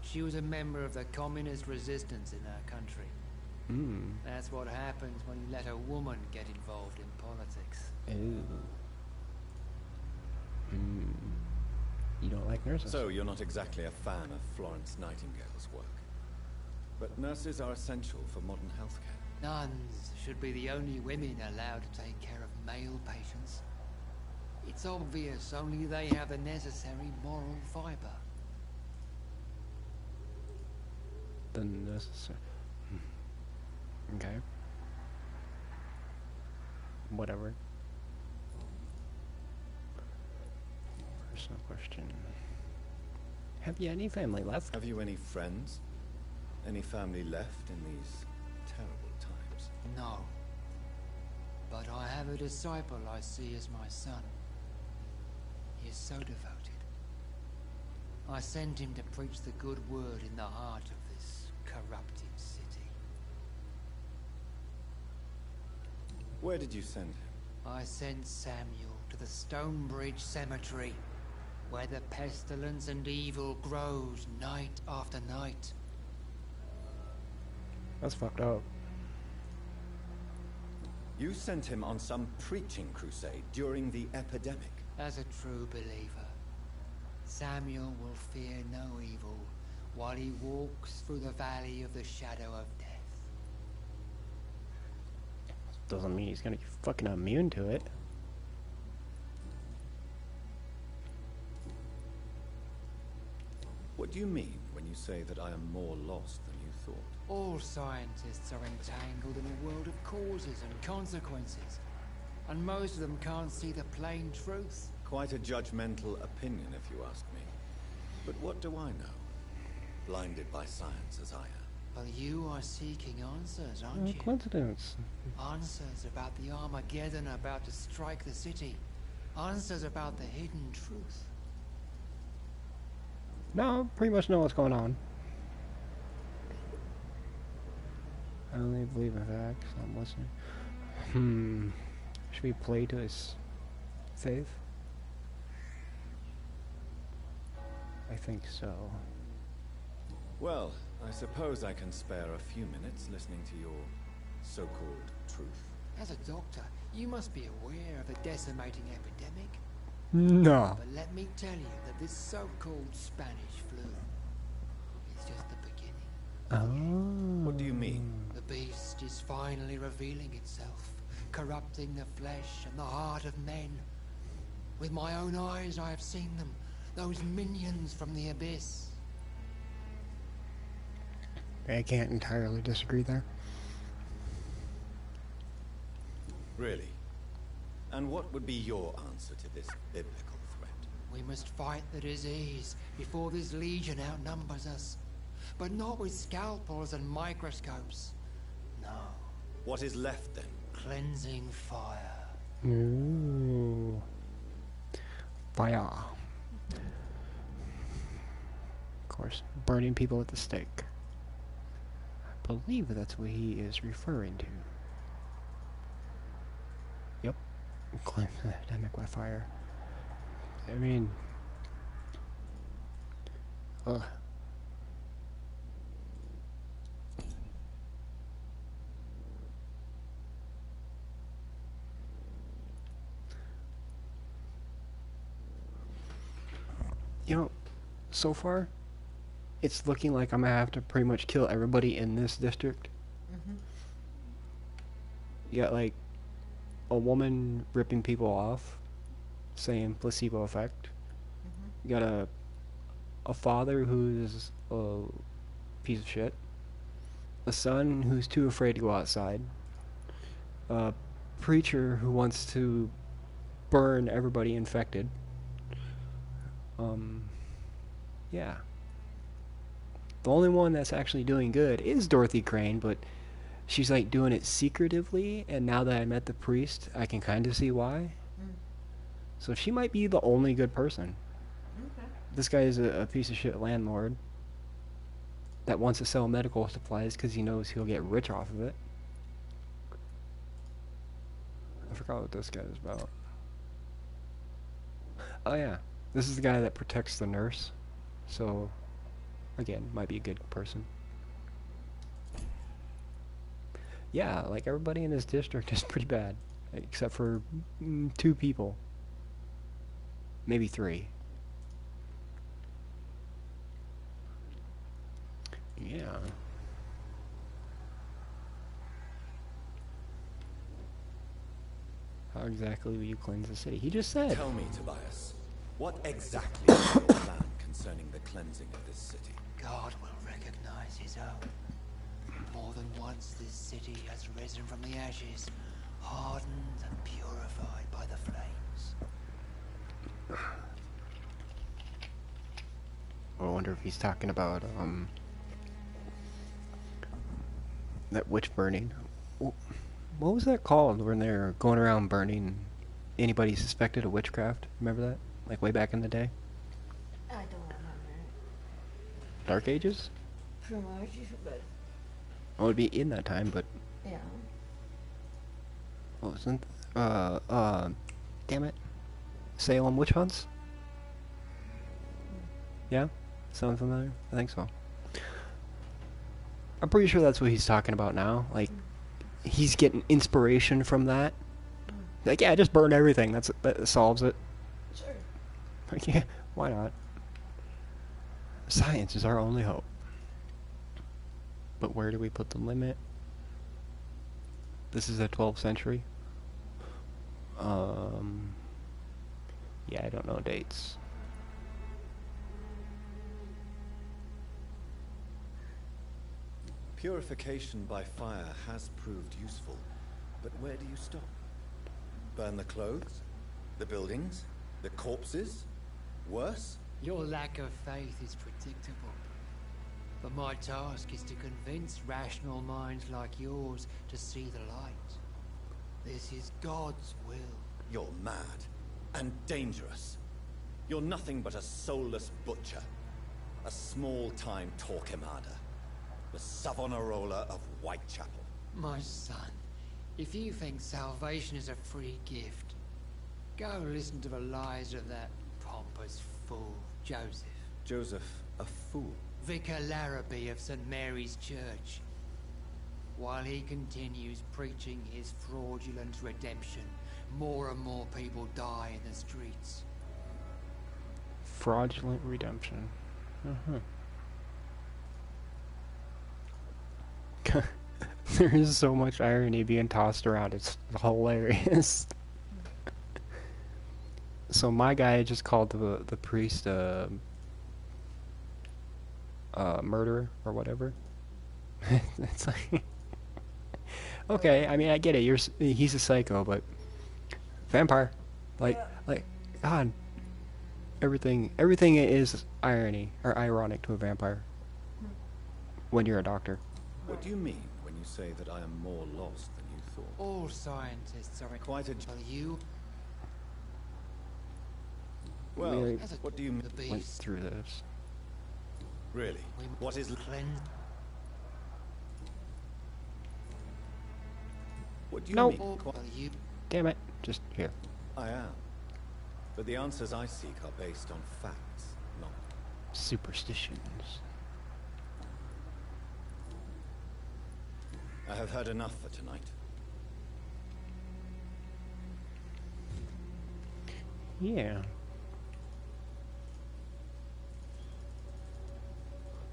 she was a member of the communist resistance in her country. That's what happens when you let a woman get involved in politics. Ooh. You don't like nurses? So you're not exactly a fan of Florence Nightingale's work. But nurses are essential for modern healthcare. Nuns should be the only women allowed to take care of male patients. It's obvious only they have the necessary moral fiber. The necessary. Okay. Whatever. Personal question. Have you any family left? Have you any friends? Any family left in these terrible times? No. But I have a disciple I see as my son. He is so devoted. I sent him to preach the good word in the heart of this corrupted city. Where did you send him? I sent Samuel to the Stonebridge Cemetery, where the pestilence and evil grows night after night. That's fucked up. You sent him on some preaching crusade during the epidemic. As a true believer, Samuel will fear no evil while he walks through the valley of the shadow of death. Doesn't mean he's gonna be fucking immune to it. What do you mean when you say that I am more lost than you thought? All scientists are entangled in a world of causes and consequences, and most of them can't see the plain truth. Quite a judgmental opinion, if you ask me. But what do I know? Blinded by science as I am. Well, you are seeking answers, aren't you? Coincidence. Answers about the Armageddon about to strike the city. Answers about the hidden truth. No, pretty much know what's going on. I only believe in facts. I'm listening. Should we play to his faith? I think so. Well, I suppose I can spare a few minutes listening to your so-called truth. As a doctor, you must be aware of a decimating epidemic. No. But let me tell you that this so-called Spanish flu is just the beginning. Oh. What do you mean? The beast is finally revealing itself, corrupting the flesh and the heart of men. With my own eyes I have seen them, those minions from the abyss. I can't entirely disagree there. Really? And what would be your answer to this biblical threat? We must fight the disease before this legion outnumbers us. But not with scalpels and microscopes. No. What is left then? Cleansing fire. Ooh. Fire. Of course, burning people at the stake. I believe that's what he is referring to. Yep. Cleanse the epidemic by fire. I mean... Ugh. You know, so far, it's looking like I'm gonna have to pretty much kill everybody in this district. You got like a woman ripping people off, saying placebo effect. You got a father who's a piece of shit. A son who's too afraid to go outside. A preacher who wants to burn everybody infected. Yeah. The only one that's actually doing good is Dorothy Crane, but she's like doing it secretively, and now that I met the priest, I can kind of see why. So she might be the only good person. Okay. This guy is a piece of shit landlord that wants to sell medical supplies because he knows he'll get rich off of it. I forgot what this guy is about. Oh yeah. This is the guy that protects the nurse. So, again, might be a good person. Yeah, like everybody in this district is pretty bad. Except for 2 people. Maybe 3. Yeah. How exactly will you cleanse the city? He just said. Tell me, Tobias. What exactly is your plan concerning the cleansing of this city? God will recognize his own. More than once this city has risen from the ashes, hardened and purified by the flames. I wonder if he's talking about that witch burning. What was that called when they're going around burning anybody suspected of witchcraft? Remember that? Like way back in the day? I don't remember. Dark Ages? Pretty much, but Well, it would be in that time, but yeah. what wasn't? Damn it. Salem witch hunts? Yeah? Sound familiar? I think so. I'm pretty sure that's what he's talking about now. Like, he's getting inspiration from that. Like, yeah, just burn everything. That solves it. Sure. Like, yeah, why not? Science is our only hope. But where do we put the limit? This is the 12th century. Yeah, I don't know dates. Purification by fire has proved useful, but where do you stop? Burn the clothes? The buildings? The corpses? Worse? Your lack of faith is predictable. But my task is to convince rational minds like yours to see the light. This is God's will. You're mad. and dangerous. You're nothing but a soulless butcher. A small-time Torquemada. The Savonarola of Whitechapel. My son, if you think salvation is a free gift, go listen to the lies of that pompous fool, Joseph. Joseph, a fool? Vicar Larrabee of St. Mary's Church. While he continues preaching his fraudulent redemption, more and more people die in the streets. Fraudulent redemption. There is so much irony being tossed around, it's hilarious. So my guy just called the priest murderer or whatever. It's like, okay, I mean I get it. He's a psycho, but vampire, like God, everything is irony or ironic to a vampire. When you're a doctor. What do you mean when you say that I am more lost than you thought? All scientists are quite a... you. Well, We what do you mean? went through this. Really? What is... What do you Nope. mean? Damn it. Just here. I am. But the answers I seek are based on facts, not... Superstitions. I have heard enough for tonight. Yeah.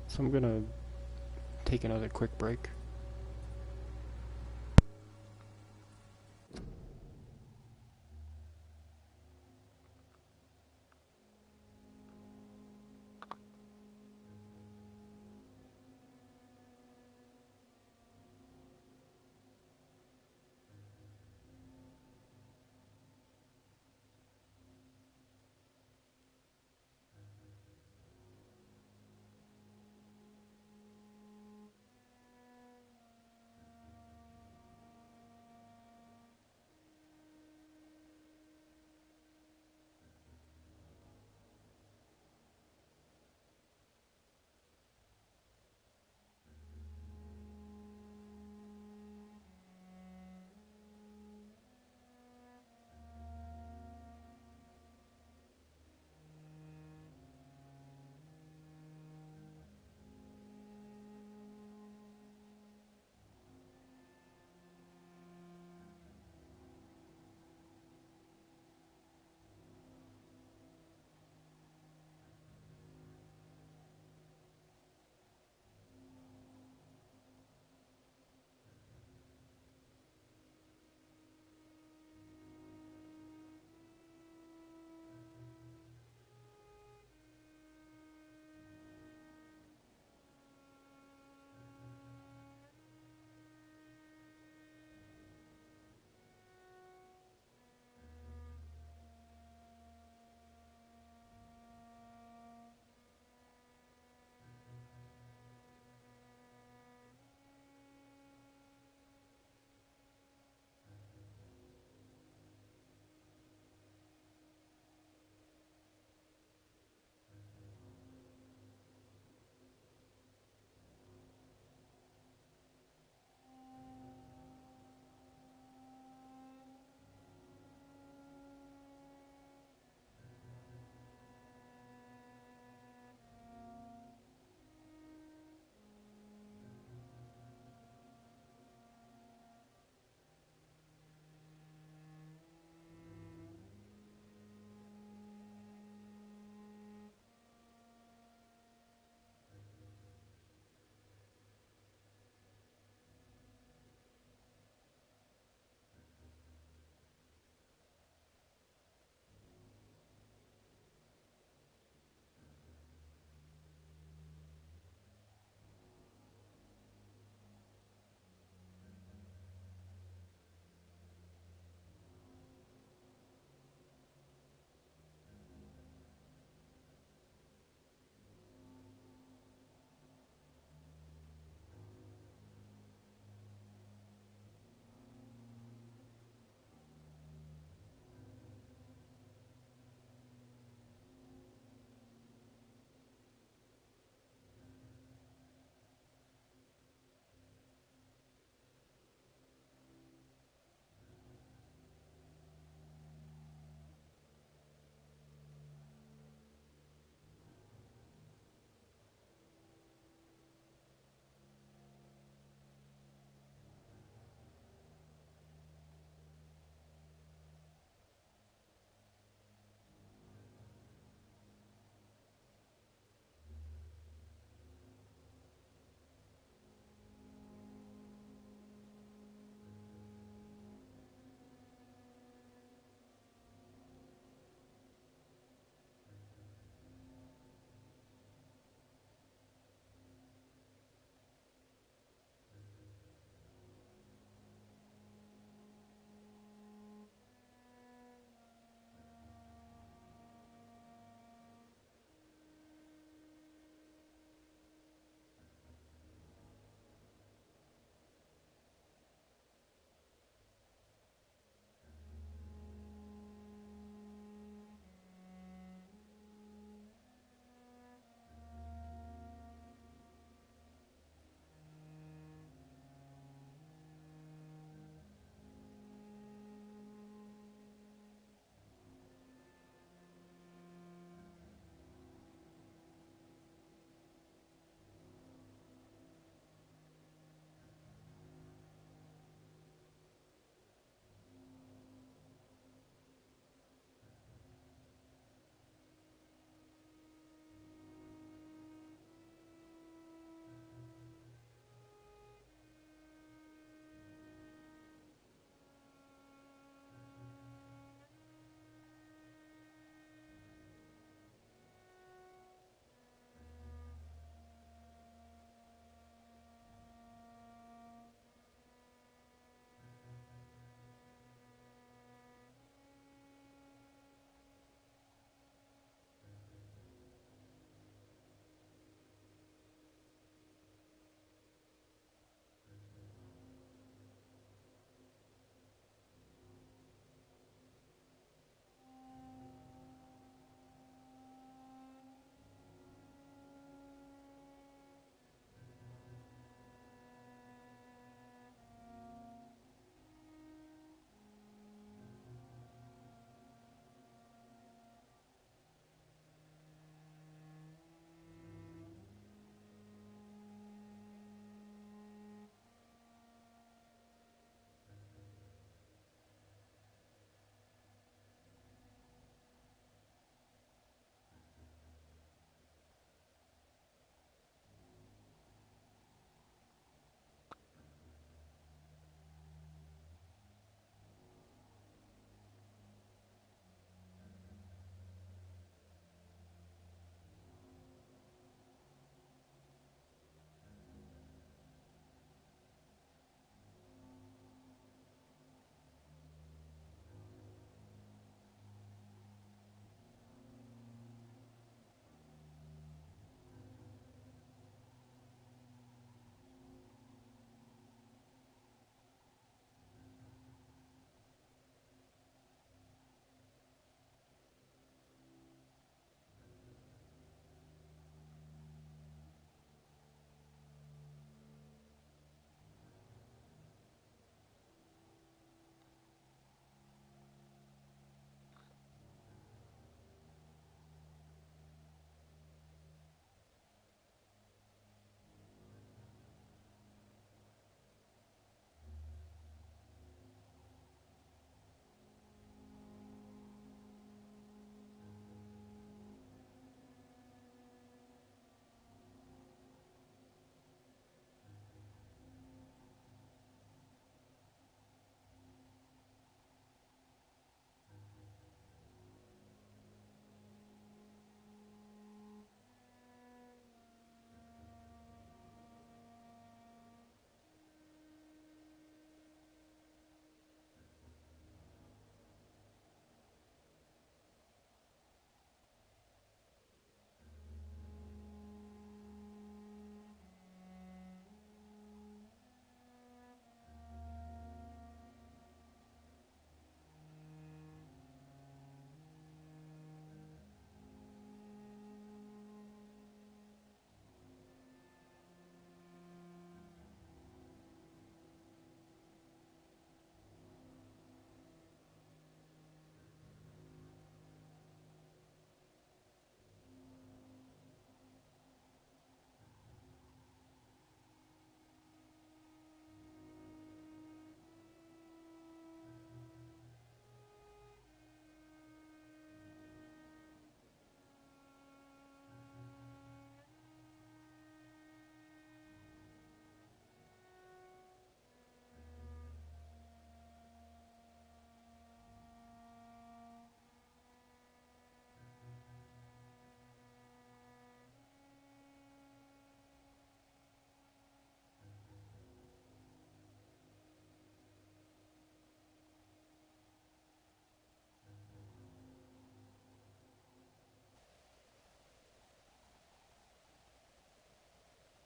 So I'm gonna take another quick break.